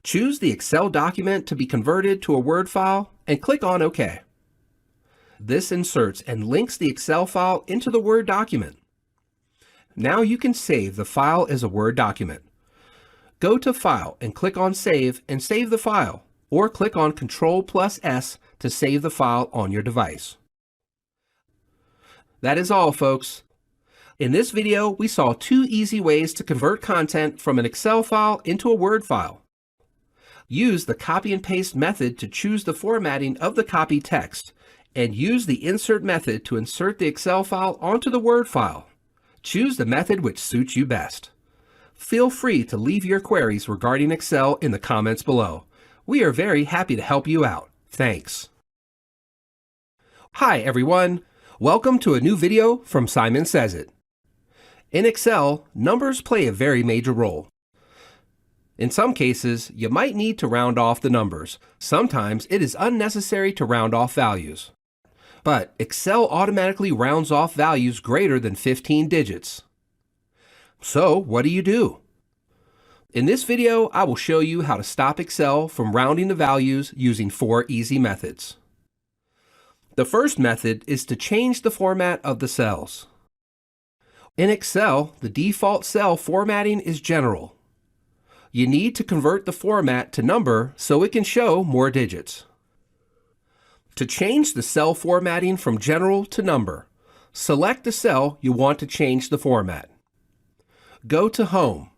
Choose the Excel document to be converted to a Word file and click on OK. This inserts and links the Excel file into the Word document. Now you can save the file as a Word document. Go to File and click on Save and save the file, or click on Ctrl+S to save the file on your device. That is all, folks. In this video, we saw 2 easy ways to convert content from an Excel file into a Word file. Use the copy and paste method to choose the formatting of the copy text, and use the Insert method to insert the Excel file onto the Word file. Choose the method which suits you best. Feel free to leave your queries regarding Excel in the comments below. We are very happy to help you out. Thanks. Hi everyone, welcome to a new video from Simon Says It. In Excel, numbers play a very major role. In some cases, you might need to round off the numbers. Sometimes it is unnecessary to round off values. But Excel automatically rounds off values greater than 15 digits. So what do you do? In this video, I will show you how to stop Excel from rounding the values using 4 easy methods. The first method is to change the format of the cells. In Excel, the default cell formatting is general. You need to convert the format to number so it can show more digits. To change the cell formatting from general to number, select the cell you want to change the format. Go to Home,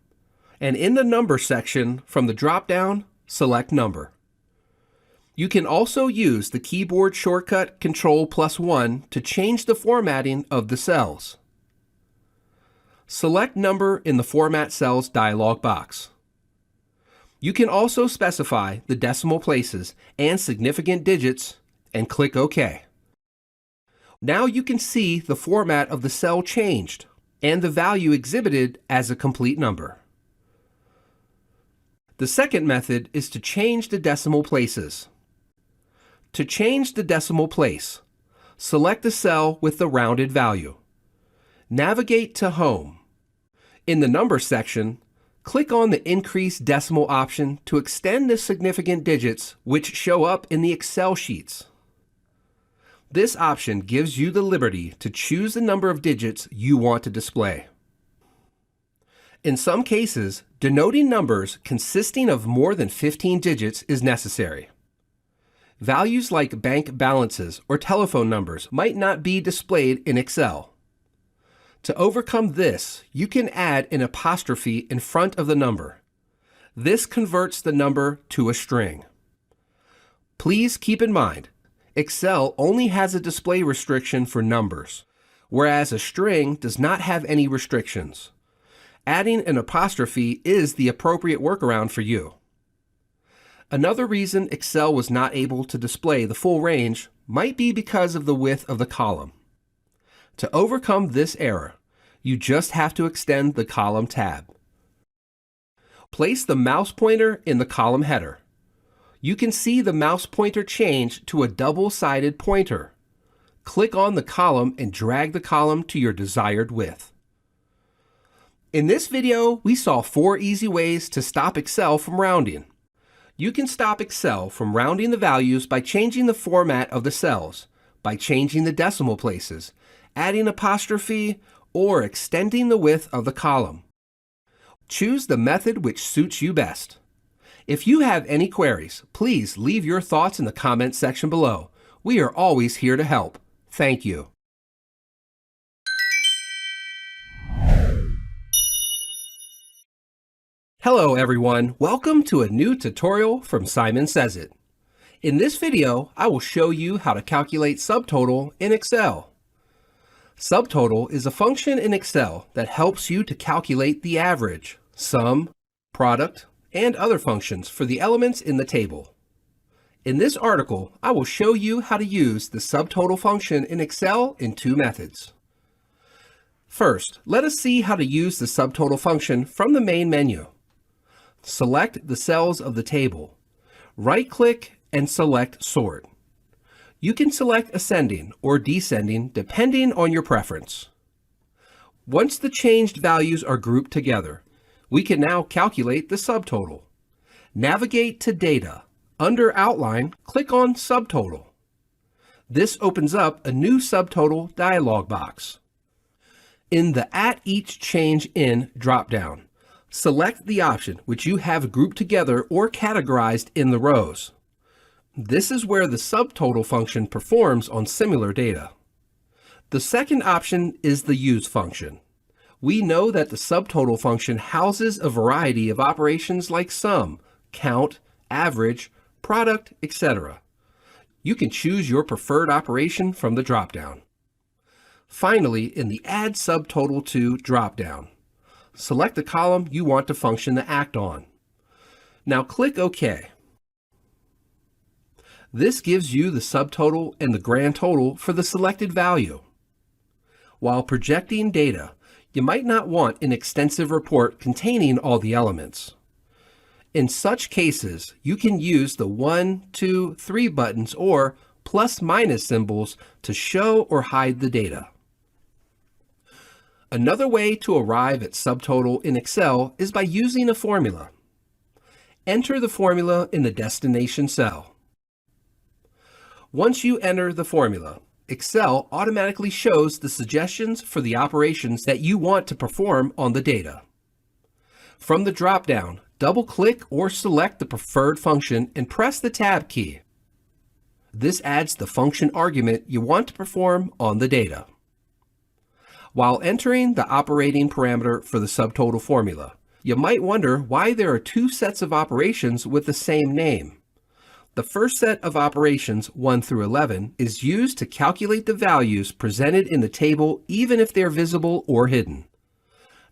and in the Number section from the drop-down, select Number. You can also use the keyboard shortcut Ctrl+1 to change the formatting of the cells. Select Number in the Format Cells dialog box. You can also specify the decimal places and significant digits and click OK. Now you can see the format of the cell changed and the value exhibited as a complete number. The second method is to change the decimal places. To change the decimal place, select the cell with the rounded value. Navigate to Home. In the Number section, click on the Increase Decimal option to extend the significant digits which show up in the Excel sheets. This option gives you the liberty to choose the number of digits you want to display. In some cases, denoting numbers consisting of more than 15 digits is necessary. Values like bank balances or telephone numbers might not be displayed in Excel. To overcome this, you can add an apostrophe in front of the number. This converts the number to a string. Please keep in mind, Excel only has a display restriction for numbers, whereas a string does not have any restrictions. Adding an apostrophe is the appropriate workaround for you. Another reason Excel was not able to display the full range might be because of the width of the column. To overcome this error, you just have to extend the column tab. Place the mouse pointer in the column header. You can see the mouse pointer change to a double-sided pointer. Click on the column and drag the column to your desired width. In this video, we saw 4 easy ways to stop Excel from rounding. You can stop Excel from rounding the values by changing the format of the cells, by changing the decimal places, adding apostrophe, or extending the width of the column. Choose the method which suits you best. If you have any queries, please leave your thoughts in the comments section below. We are always here to help. Thank you. Hello everyone, welcome to a new tutorial from Simon Says It. In this video, I will show you how to calculate subtotal in Excel. Subtotal is a function in Excel that helps you to calculate the average, sum, product, and other functions for the elements in the table. In this article, I will show you how to use the subtotal function in Excel in 2 methods. First, let us see how to use the subtotal function from the main menu. Select the cells of the table. Right-click and select Sort. You can select ascending or descending depending on your preference. Once the changed values are grouped together, we can now calculate the subtotal. Navigate to Data. Under Outline, click on Subtotal. This opens up a new subtotal dialog box. In the At Each Change In drop-down, select the option which you have grouped together or categorized in the rows. This is where the subtotal function performs on similar data. The second option is the Use function. We know that the subtotal function houses a variety of operations like sum, count, average, product, etc. You can choose your preferred operation from the dropdown. Finally, in the Add Subtotal to dropdown, select the column you want to function the act on. Now click OK. This gives you the subtotal and the grand total for the selected value. While projecting data, you might not want an extensive report containing all the elements. In such cases, you can use the 1, 2, 3 buttons or plus/minus symbols to show or hide the data. Another way to arrive at subtotal in Excel is by using a formula. Enter the formula in the destination cell. Once you enter the formula, Excel automatically shows the suggestions for the operations that you want to perform on the data. From the dropdown, double-click or select the preferred function and press the Tab key. This adds the function argument you want to perform on the data. While entering the operating parameter for the subtotal formula, you might wonder why there are two sets of operations with the same name. The first set of operations, 1 through 11, is used to calculate the values presented in the table even if they're visible or hidden.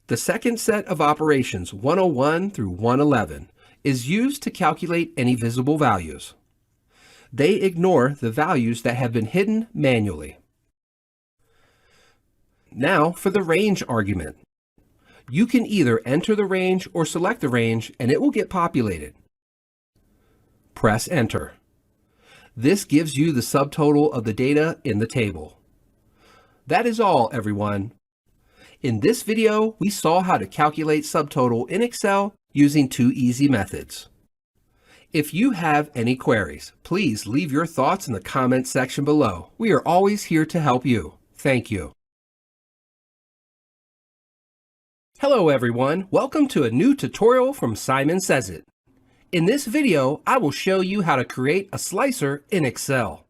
The second set of operations, 101 through 111, is used to calculate any visible values. They ignore the values that have been hidden manually. Now for the range argument. You can either enter the range or select the range and it will get populated. Press Enter. This gives you the subtotal of the data in the table. That is all, everyone. In this video, we saw how to calculate subtotal in Excel using two easy methods. If you have any queries, please leave your thoughts in the comments section below. We are always here to help you. Thank you. Hello everyone, welcome to a new tutorial from Simon Says It. In this video, I will show you how to create a slicer in Excel.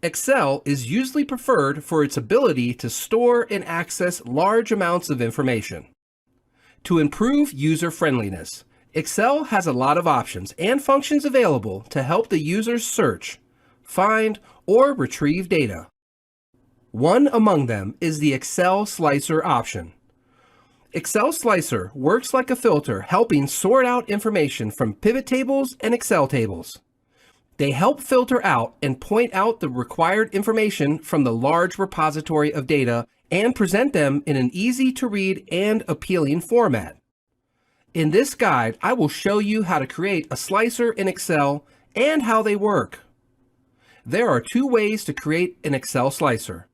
Excel is usually preferred for its ability to store and access large amounts of information. To improve user friendliness, Excel has a lot of options and functions available to help the users search, find, or retrieve data. One among them is the Excel Slicer option. Excel Slicer works like a filter, helping sort out information from pivot tables and Excel tables. They help filter out and point out the required information from the large repository of data and present them in an easy-to-read and appealing format. In this guide, I will show you how to create a slicer in Excel and how they work. There are two ways to create an Excel slicer.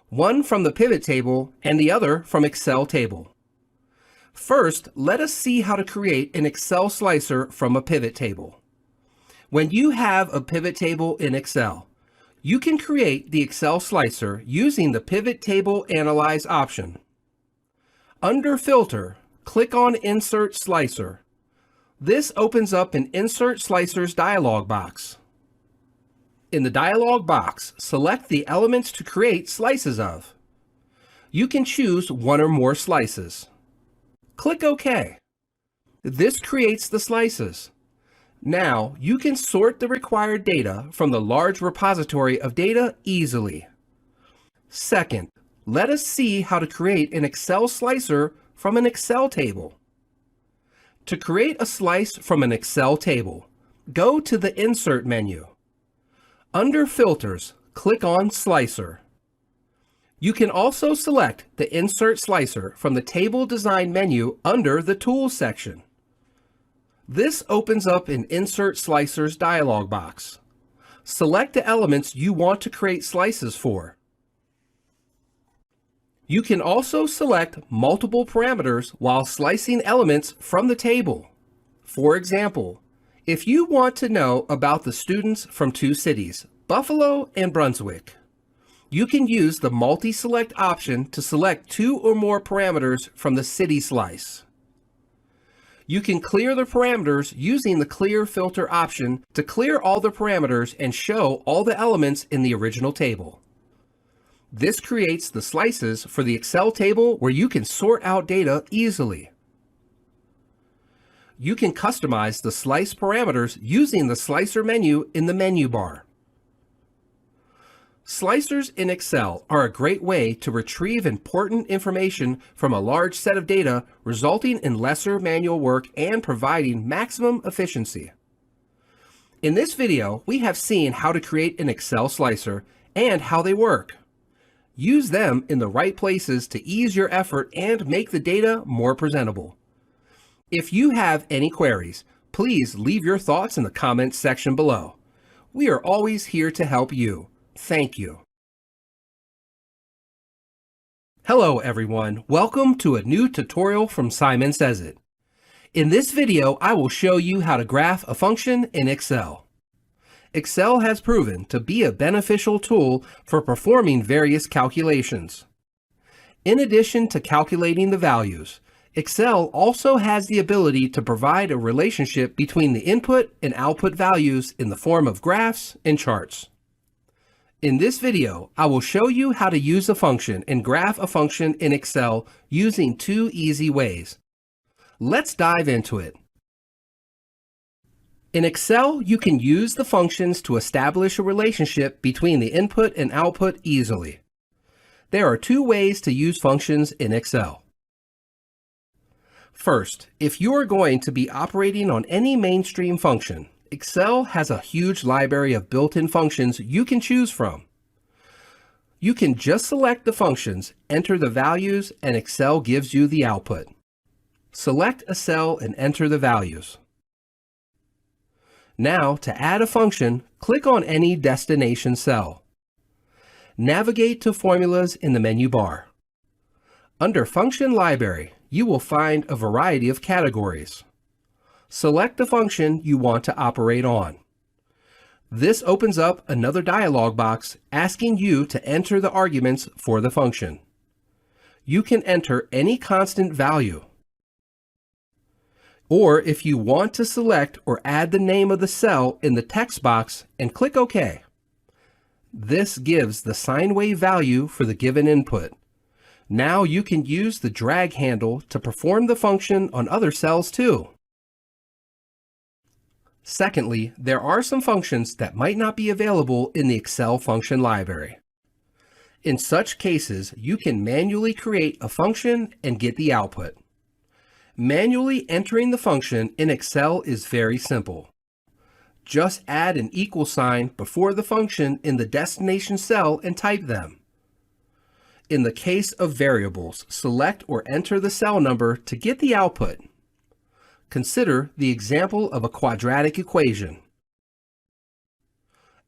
One from the pivot table and the other from Excel table. First, let us see how to create an Excel slicer from a pivot table. When you have a pivot table in Excel, you can create the Excel slicer using the Pivot Table Analyze option. Under Filter, click on Insert Slicer. This opens up an Insert Slicers dialog box. In the dialog box, select the elements to create slices of. You can choose one or more slices. Click OK. This creates the slices. Now, you can sort the required data from the large repository of data easily. Second, let us see how to create an Excel slicer from an Excel table. To create a slice from an Excel table, go to the Insert menu. Under Filters, click on Slicer. You can also select the Insert Slicer from the Table Design menu under the Tools section. This opens up an Insert Slicers dialog box. Select the elements you want to create slices for. You can also select multiple parameters while slicing elements from the table. For example, if you want to know about the students from two cities, Buffalo and Brunswick, you can use the Multi-Select option to select two or more parameters from the city slice. You can clear the parameters using the Clear Filter option to clear all the parameters and show all the elements in the original table. This creates the slices for the Excel table where you can sort out data easily. You can customize the slice parameters using the Slicer menu in the menu bar. Slicers in Excel are a great way to retrieve important information from a large set of data, resulting in lesser manual work and providing maximum efficiency. In this video, we have seen how to create an Excel slicer and how they work. Use them in the right places to ease your effort and make the data more presentable. If you have any queries, please leave your thoughts in the comments section below. We are always here to help you. Thank you. Hello everyone, welcome to a new tutorial from Simon Says It. In this video, I will show you how to graph a function in Excel. Excel has proven to be a beneficial tool for performing various calculations. In addition to calculating the values, Excel also has the ability to provide a relationship between the input and output values in the form of graphs and charts. In this video, I will show you how to use a function and graph a function in Excel using two easy ways. Let's dive into it. In Excel, you can use the functions to establish a relationship between the input and output easily. There are two ways to use functions in Excel. First, if you are going to be operating on any mainstream function, Excel has a huge library of built-in functions you can choose from. You can just select the functions, enter the values, and Excel gives you the output. Select a cell and enter the values. Now, to add a function, click on any destination cell. Navigate to Formulas in the menu bar. Under Function Library, you will find a variety of categories. Select the function you want to operate on. This opens up another dialog box asking you to enter the arguments for the function. You can enter any constant value. Or if you want to select or add the name of the cell in the text box and click OK. This gives the sine wave value for the given input. Now you can use the drag handle to perform the function on other cells too. Secondly, there are some functions that might not be available in the Excel function library. In such cases, you can manually create a function and get the output. Manually entering the function in Excel is very simple. Just add an equal sign before the function in the destination cell and type them. In the case of variables, select or enter the cell number to get the output. Consider the example of a quadratic equation.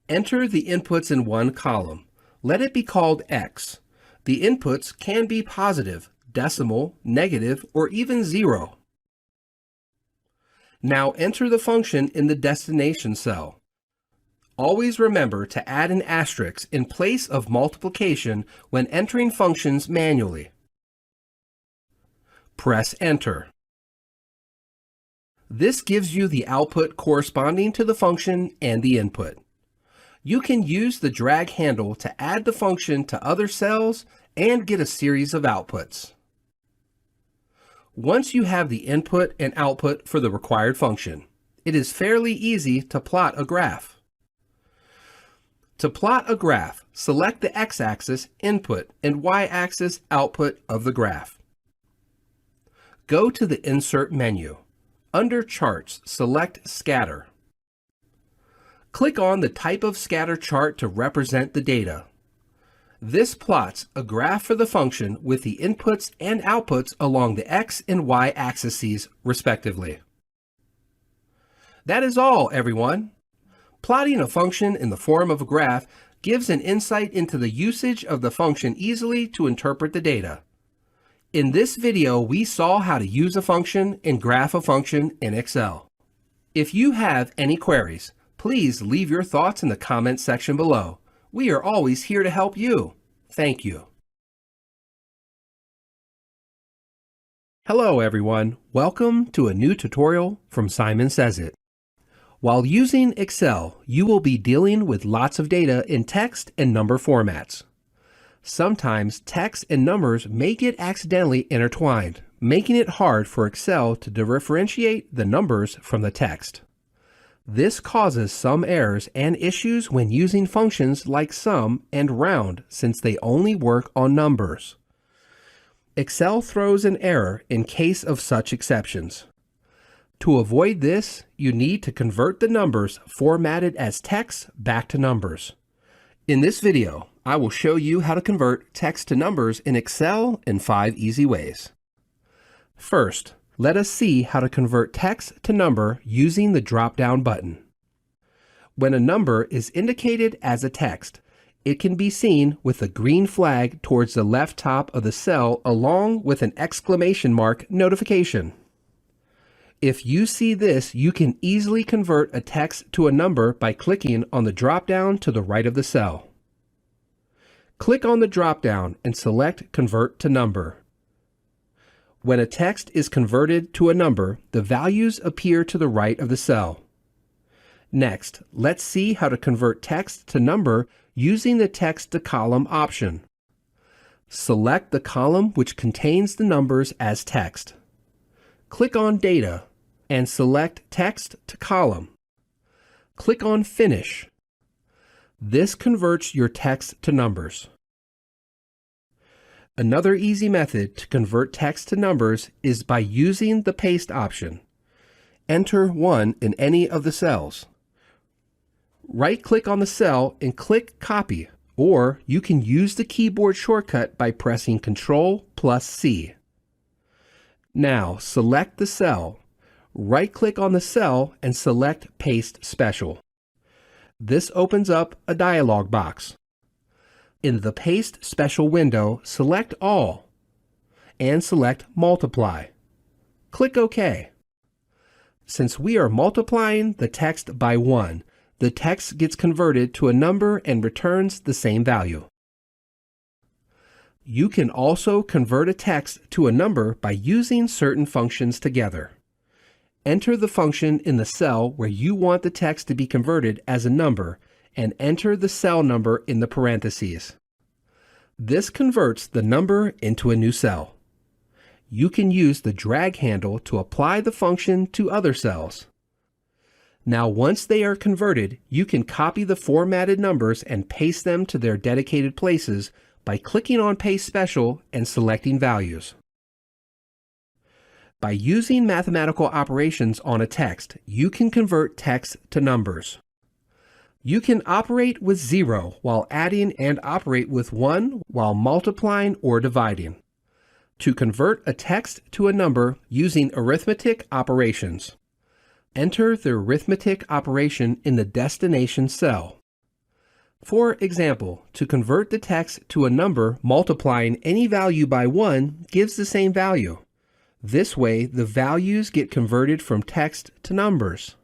Enter the inputs in one column. Let it be called X. The inputs can be positive, decimal, negative, or even 0. Now enter the function in the destination cell. Always remember to add an asterisk in place of multiplication when entering functions manually. Press Enter. This gives you the output corresponding to the function and the input. You can use the drag handle to add the function to other cells and get a series of outputs. Once you have the input and output for the required function, it is fairly easy to plot a graph. To plot a graph, select the x-axis input and y-axis output of the graph. Go to the Insert menu. Under Charts, select Scatter. Click on the type of scatter chart to represent the data. This plots a graph for the function with the inputs and outputs along the x and y axes, respectively. That is all, everyone. Plotting a function in the form of a graph gives an insight into the usage of the function easily to interpret the data. In this video, we saw how to use a function and graph a function in Excel. If you have any queries, please leave your thoughts in the comments section below. We are always here to help you. Thank you. Hello everyone, welcome to a new tutorial from Simon Says It. While using Excel, you will be dealing with lots of data in text and number formats. Sometimes text and numbers may get accidentally intertwined, making it hard for Excel to differentiate the numbers from the text. This causes some errors and issues when using functions like sum and round since they only work on numbers. Excel throws an error in case of such exceptions. To avoid this, you need to convert the numbers formatted as text back to numbers. In this video, I will show you how to convert text to numbers in Excel in 5 easy ways. First, let us see how to convert text to number using the drop-down button. When a number is indicated as a text, it can be seen with a green flag towards the left top of the cell along with an exclamation mark notification. If you see this, you can easily convert a text to a number by clicking on the drop-down to the right of the cell. Click on the drop-down and select Convert to Number. When a text is converted to a number, the values appear to the right of the cell. Next, let's see how to convert text to number using the Text to Column option. Select the column which contains the numbers as text. Click on Data and select Text to Column. Click on Finish. This converts your text to numbers. Another easy method to convert text to numbers is by using the Paste option. Enter 1 in any of the cells. Right-click on the cell and click Copy, or you can use the keyboard shortcut by pressing Ctrl+C. Now select the cell. Right-click on the cell and select Paste Special. This opens up a dialog box. In the Paste Special window, select All and select Multiply. Click OK. Since we are multiplying the text by 1, the text gets converted to a number and returns the same value. You can also convert a text to a number by using certain functions together. Enter the function in the cell where you want the text to be converted as a number and enter the cell number in the parentheses. This converts the number into a new cell. You can use the drag handle to apply the function to other cells. Now once they are converted, you can copy the formatted numbers and paste them to their dedicated places by clicking on Paste Special and selecting Values. By using mathematical operations on a text, you can convert text to numbers. You can operate with 0 while adding and operate with 1 while multiplying or dividing. To convert a text to a number using arithmetic operations, enter the arithmetic operation in the destination cell. For example, to convert the text to a number, multiplying any value by 1 gives the same value. This way, the values get converted from text to numbers.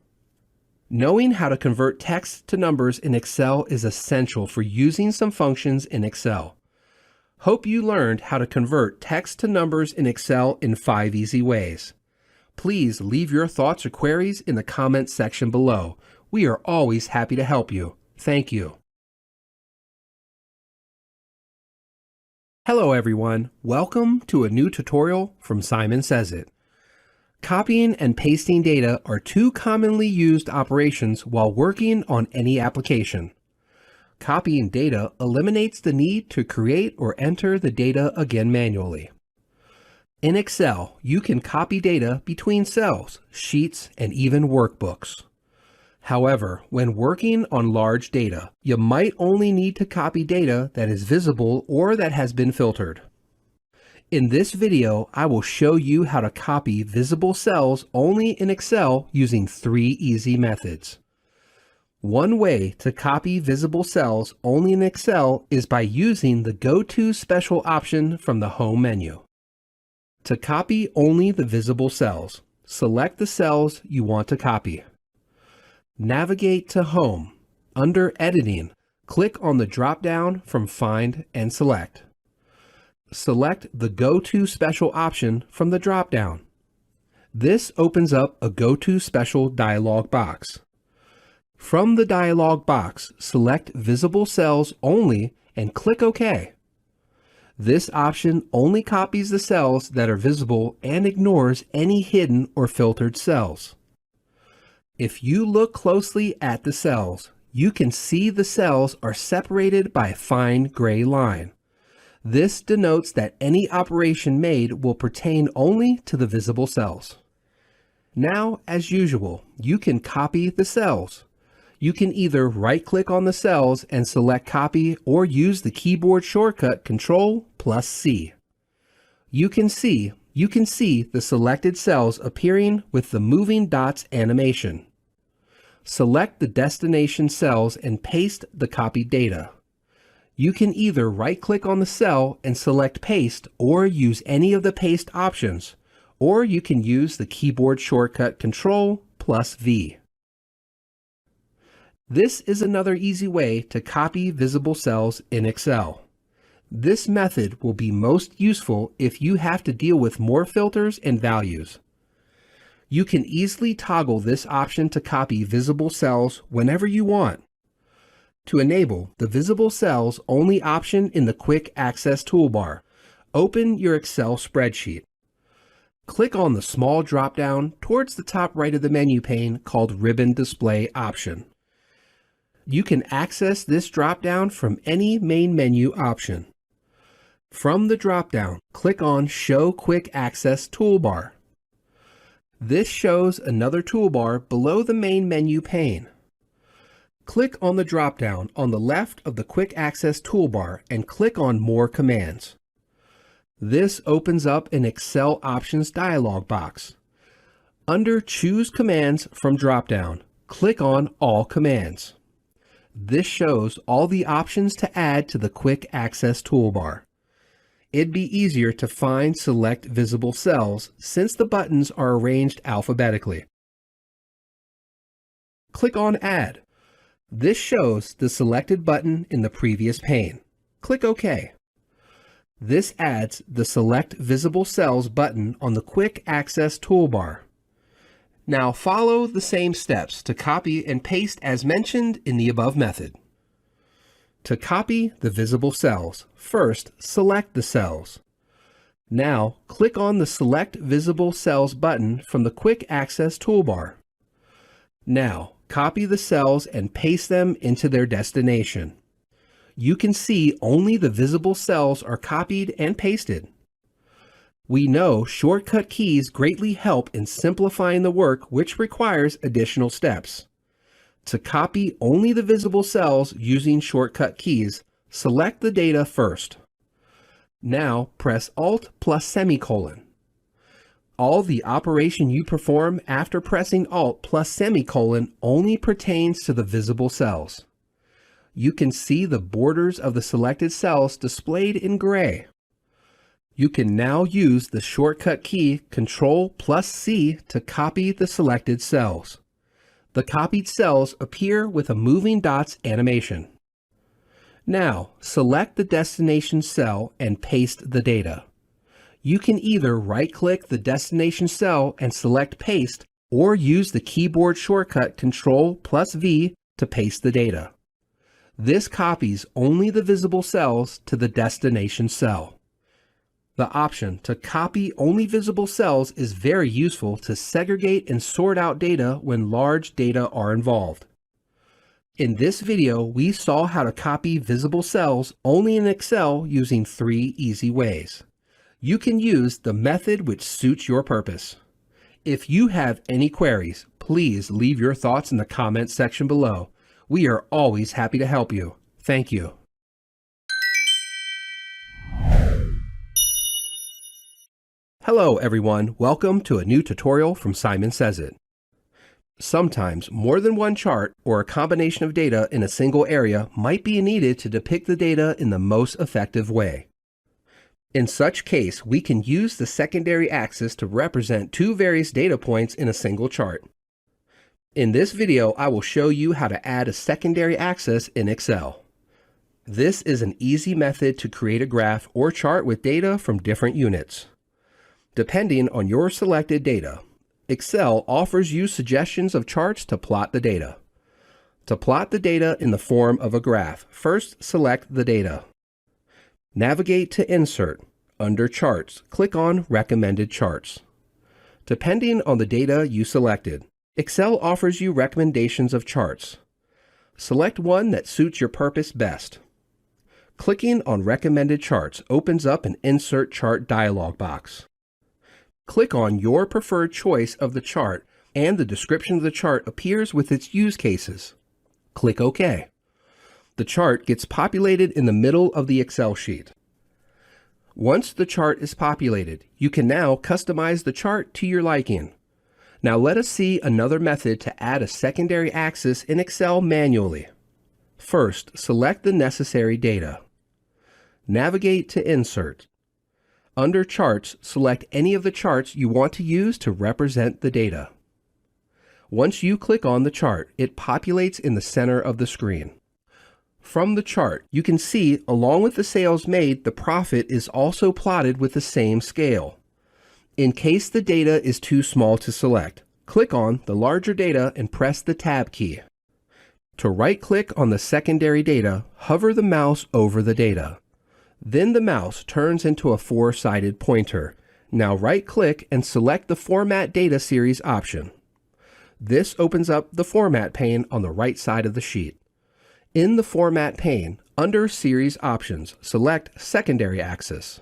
Knowing how to convert text to numbers in Excel is essential for using some functions in Excel. Hope you learned how to convert text to numbers in Excel in 5 easy ways. Please leave your thoughts or queries in the comments section below. We are always happy to help you. Thank you. Hello everyone, welcome to a new tutorial from Simon Says It. Copying and pasting data are 2 commonly used operations while working on any application. Copying data eliminates the need to create or enter the data again manually. In Excel, you can copy data between cells, sheets, and even workbooks. However, when working on large data, you might only need to copy data that is visible or that has been filtered. In this video, I will show you how to copy visible cells only in Excel using 3 easy methods. One way to copy visible cells only in Excel is by using the Go To Special option from the Home menu. To copy only the visible cells, select the cells you want to copy. Navigate to Home. Under Editing, click on the drop-down from Find and Select. Select the Go To Special option from the drop-down. This opens up a Go To Special dialog box. From the dialog box, select Visible Cells Only and click OK. This option only copies the cells that are visible and ignores any hidden or filtered cells. If you look closely at the cells, you can see the cells are separated by a fine gray line. This denotes that any operation made will pertain only to the visible cells. Now, as usual, you can copy the cells. You can either right-click on the cells and select copy or use the keyboard shortcut Ctrl+C. You can see the selected cells appearing with the moving dots animation. Select the destination cells and paste the copied data. You can either right-click on the cell and select paste or use any of the paste options, or you can use the keyboard shortcut Ctrl+V. This is another easy way to copy visible cells in Excel. This method will be most useful if you have to deal with more filters and values. You can easily toggle this option to copy visible cells whenever you want. To enable the Visible Cells Only option in the Quick Access toolbar, open your Excel spreadsheet. Click on the small drop-down towards the top right of the menu pane called Ribbon Display option. You can access this drop-down from any main menu option. From the drop-down, click on Show Quick Access Toolbar. This shows another toolbar below the main menu pane. Click on the drop-down on the left of the Quick Access toolbar and click on More Commands. This opens up an Excel Options dialog box. Under Choose Commands from drop-down, click on All Commands. This shows all the options to add to the Quick Access toolbar. It'd be easier to find select visible cells since the buttons are arranged alphabetically. Click on Add. This shows the selected button in the previous pane. Click OK. This adds the Select Visible Cells button on the Quick Access toolbar. Now follow the same steps to copy and paste as mentioned in the above method. To copy the visible cells, first select the cells. Now click on the Select Visible Cells button from the Quick Access toolbar. Now copy the cells and paste them into their destination. You can see only the visible cells are copied and pasted. We know shortcut keys greatly help in simplifying the work, which requires additional steps. To copy only the visible cells using shortcut keys, select the data first. Now press Alt plus semicolon. All the operation you perform after pressing Alt plus semicolon only pertains to the visible cells. You can see the borders of the selected cells displayed in gray. You can now use the shortcut key Ctrl+C to copy the selected cells. The copied cells appear with a moving dots animation. Now, select the destination cell and paste the data. You can either right-click the destination cell and select Paste, or use the keyboard shortcut Ctrl+V to paste the data. This copies only the visible cells to the destination cell. The option to copy only visible cells is very useful to segregate and sort out data when large data are involved. In this video, we saw how to copy visible cells only in Excel using 3 easy ways. You can use the method which suits your purpose. If you have any queries, please leave your thoughts in the comments section below. We are always happy to help you. Thank you. Hello everyone, welcome to a new tutorial from Simon Says It. Sometimes more than one chart or a combination of data in a single area might be needed to depict the data in the most effective way. In such case, we can use the secondary axis to represent 2 various data points in a single chart. In this video, I will show you how to add a secondary axis in Excel. This is an easy method to create a graph or chart with data from different units. Depending on your selected data, Excel offers you suggestions of charts to plot the data. To plot the data in the form of a graph, first select the data. Navigate to Insert. Under Charts, click on Recommended Charts. Depending on the data you selected, Excel offers you recommendations of charts. Select one that suits your purpose best. Clicking on Recommended Charts opens up an Insert Chart dialog box. Click on your preferred choice of the chart and the description of the chart appears with its use cases. Click OK. The chart gets populated in the middle of the Excel sheet. Once the chart is populated, you can now customize the chart to your liking. Now let us see another method to add a secondary axis in Excel manually. First, select the necessary data. Navigate to Insert. Under Charts, select any of the charts you want to use to represent the data. Once you click on the chart, it populates in the center of the screen. From the chart, you can see, along with the sales made, the profit is also plotted with the same scale. In case the data is too small to select, click on the larger data and press the Tab key. To right-click on the secondary data, hover the mouse over the data. Then the mouse turns into a four-sided pointer. Now right-click and select the Format Data Series option. This opens up the Format pane on the right side of the sheet. In the Format pane, under Series Options, select Secondary Axis.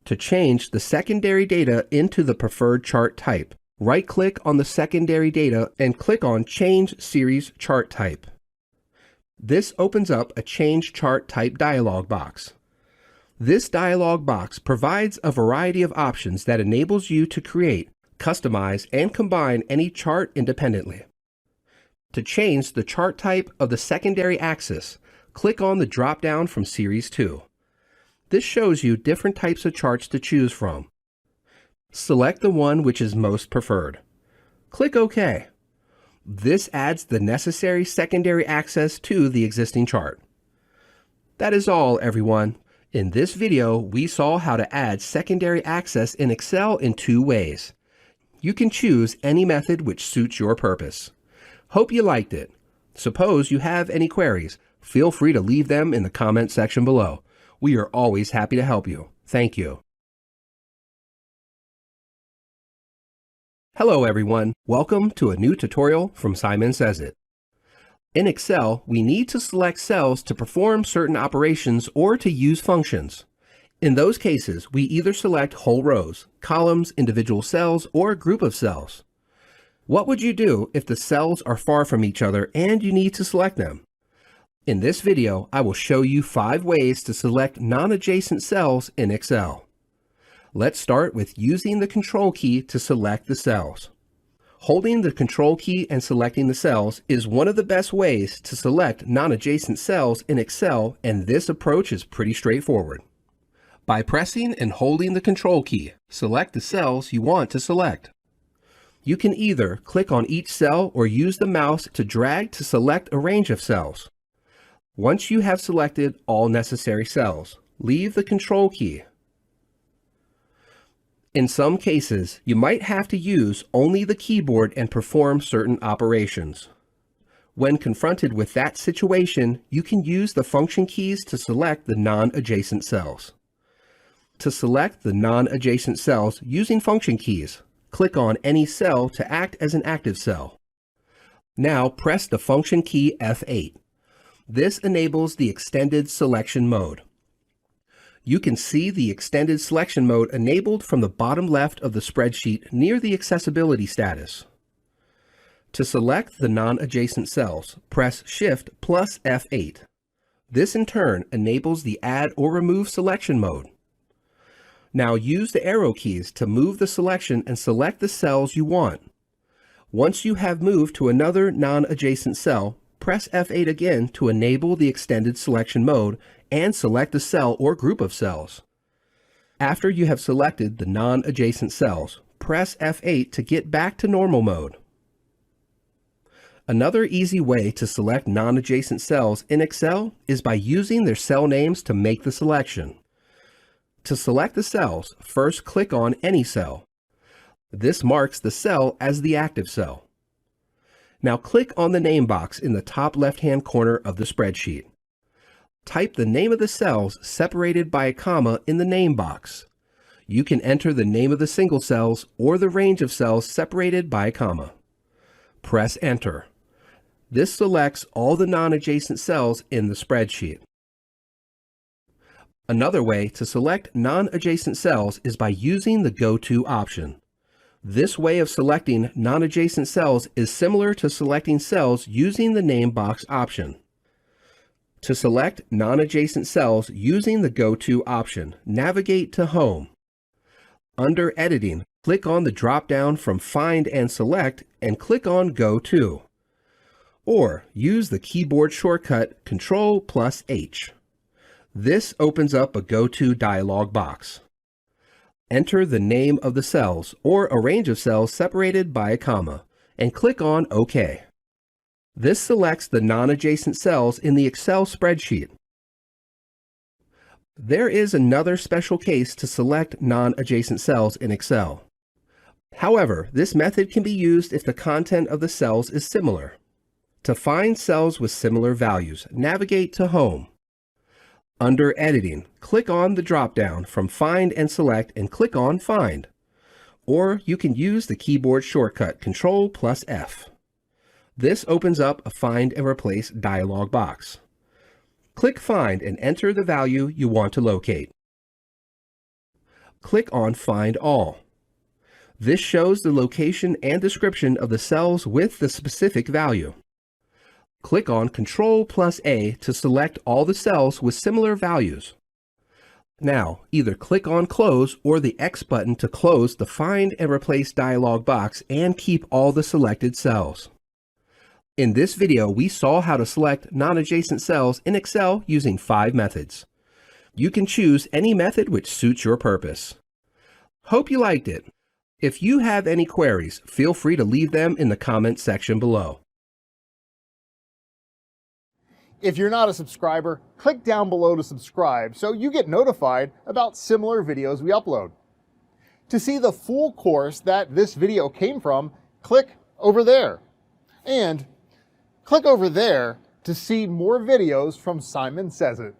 To change the secondary data into the preferred chart type, right-click on the secondary data and click on Change Series Chart Type. This opens up a Change Chart Type dialog box. This dialog box provides a variety of options that enables you to create, customize, and combine any chart independently. To change the chart type of the secondary axis, click on the drop-down from Series 2. This shows you different types of charts to choose from. Select the one which is most preferred. Click OK. This adds the necessary secondary access to the existing chart. That is all, everyone. In this video, we saw how to add secondary access in Excel in two ways. You can choose any method which suits your purpose. Hope you liked it. Suppose you have any queries, feel free to leave them in the comment section below. We are always happy to help you. Thank you. Hello everyone, welcome to a new tutorial from Simon Says It. In Excel, we need to select cells to perform certain operations or to use functions. In those cases, we either select whole rows, columns, individual cells, or a group of cells. What would you do if the cells are far from each other and you need to select them? In this video, I will show you 5 ways to select non-adjacent cells in Excel. Let's start with using the Control key to select the cells. Holding the Control key and selecting the cells is one of the best ways to select non-adjacent cells in Excel, and this approach is pretty straightforward. By pressing and holding the Control key, select the cells you want to select. You can either click on each cell or use the mouse to drag to select a range of cells. Once you have selected all necessary cells, leave the Control key. In some cases, you might have to use only the keyboard and perform certain operations. When confronted with that situation, you can use the function keys to select the non-adjacent cells. To select the non-adjacent cells using function keys, click on any cell to act as an active cell. Now press the function key F8. This enables the extended selection mode. You can see the extended selection mode enabled from the bottom left of the spreadsheet near the accessibility status. To select the non-adjacent cells, press Shift plus F8. This in turn enables the Add or Remove selection mode. Now use the arrow keys to move the selection and select the cells you want. Once you have moved to another non-adjacent cell, press F8 again to enable the extended selection mode and select a cell or group of cells. After you have selected the non-adjacent cells, press F8 to get back to normal mode. Another easy way to select non-adjacent cells in Excel is by using their cell names to make the selection. To select the cells, first click on any cell. This marks the cell as the active cell. Now click on the name box in the top left-hand corner of the spreadsheet. Type the name of the cells separated by a comma in the name box. You can enter the name of the single cells or the range of cells separated by a comma. press Enter. This selects all the non-adjacent cells in the spreadsheet. Another way to select non-adjacent cells is by using the Go To option. This way of selecting non-adjacent cells is similar to selecting cells using the name box option. To select non-adjacent cells using the Go To option, navigate to Home. Under Editing, click on the drop-down from Find and Select and click on Go To. Or use the keyboard shortcut Ctrl+H. This opens up a Go To dialog box. Enter the name of the cells or a range of cells separated by a comma and click on OK. This selects the non-adjacent cells in the Excel spreadsheet. There is another special case to select non-adjacent cells in Excel. However, this method can be used if the content of the cells is similar. To find cells with similar values, navigate to Home. Under Editing, click on the drop-down from Find and Select and click on Find. Or you can use the keyboard shortcut Ctrl+F. This opens up a Find and Replace dialog box. Click Find and enter the value you want to locate. Click on Find All. This shows the location and description of the cells with the specific value. Click on Ctrl+A to select all the cells with similar values. Now, either click on Close or the X button to close the Find and Replace dialog box and keep all the selected cells. In this video, we saw how to select non-adjacent cells in Excel using 5 methods. You can choose any method which suits your purpose. Hope you liked it. If you have any queries, feel free to leave them in the comments section below. If you're not a subscriber, click down below to subscribe so you get notified about similar videos we upload. To see the full course that this video came from, click over there. And click over there to see more videos from Simon Says It.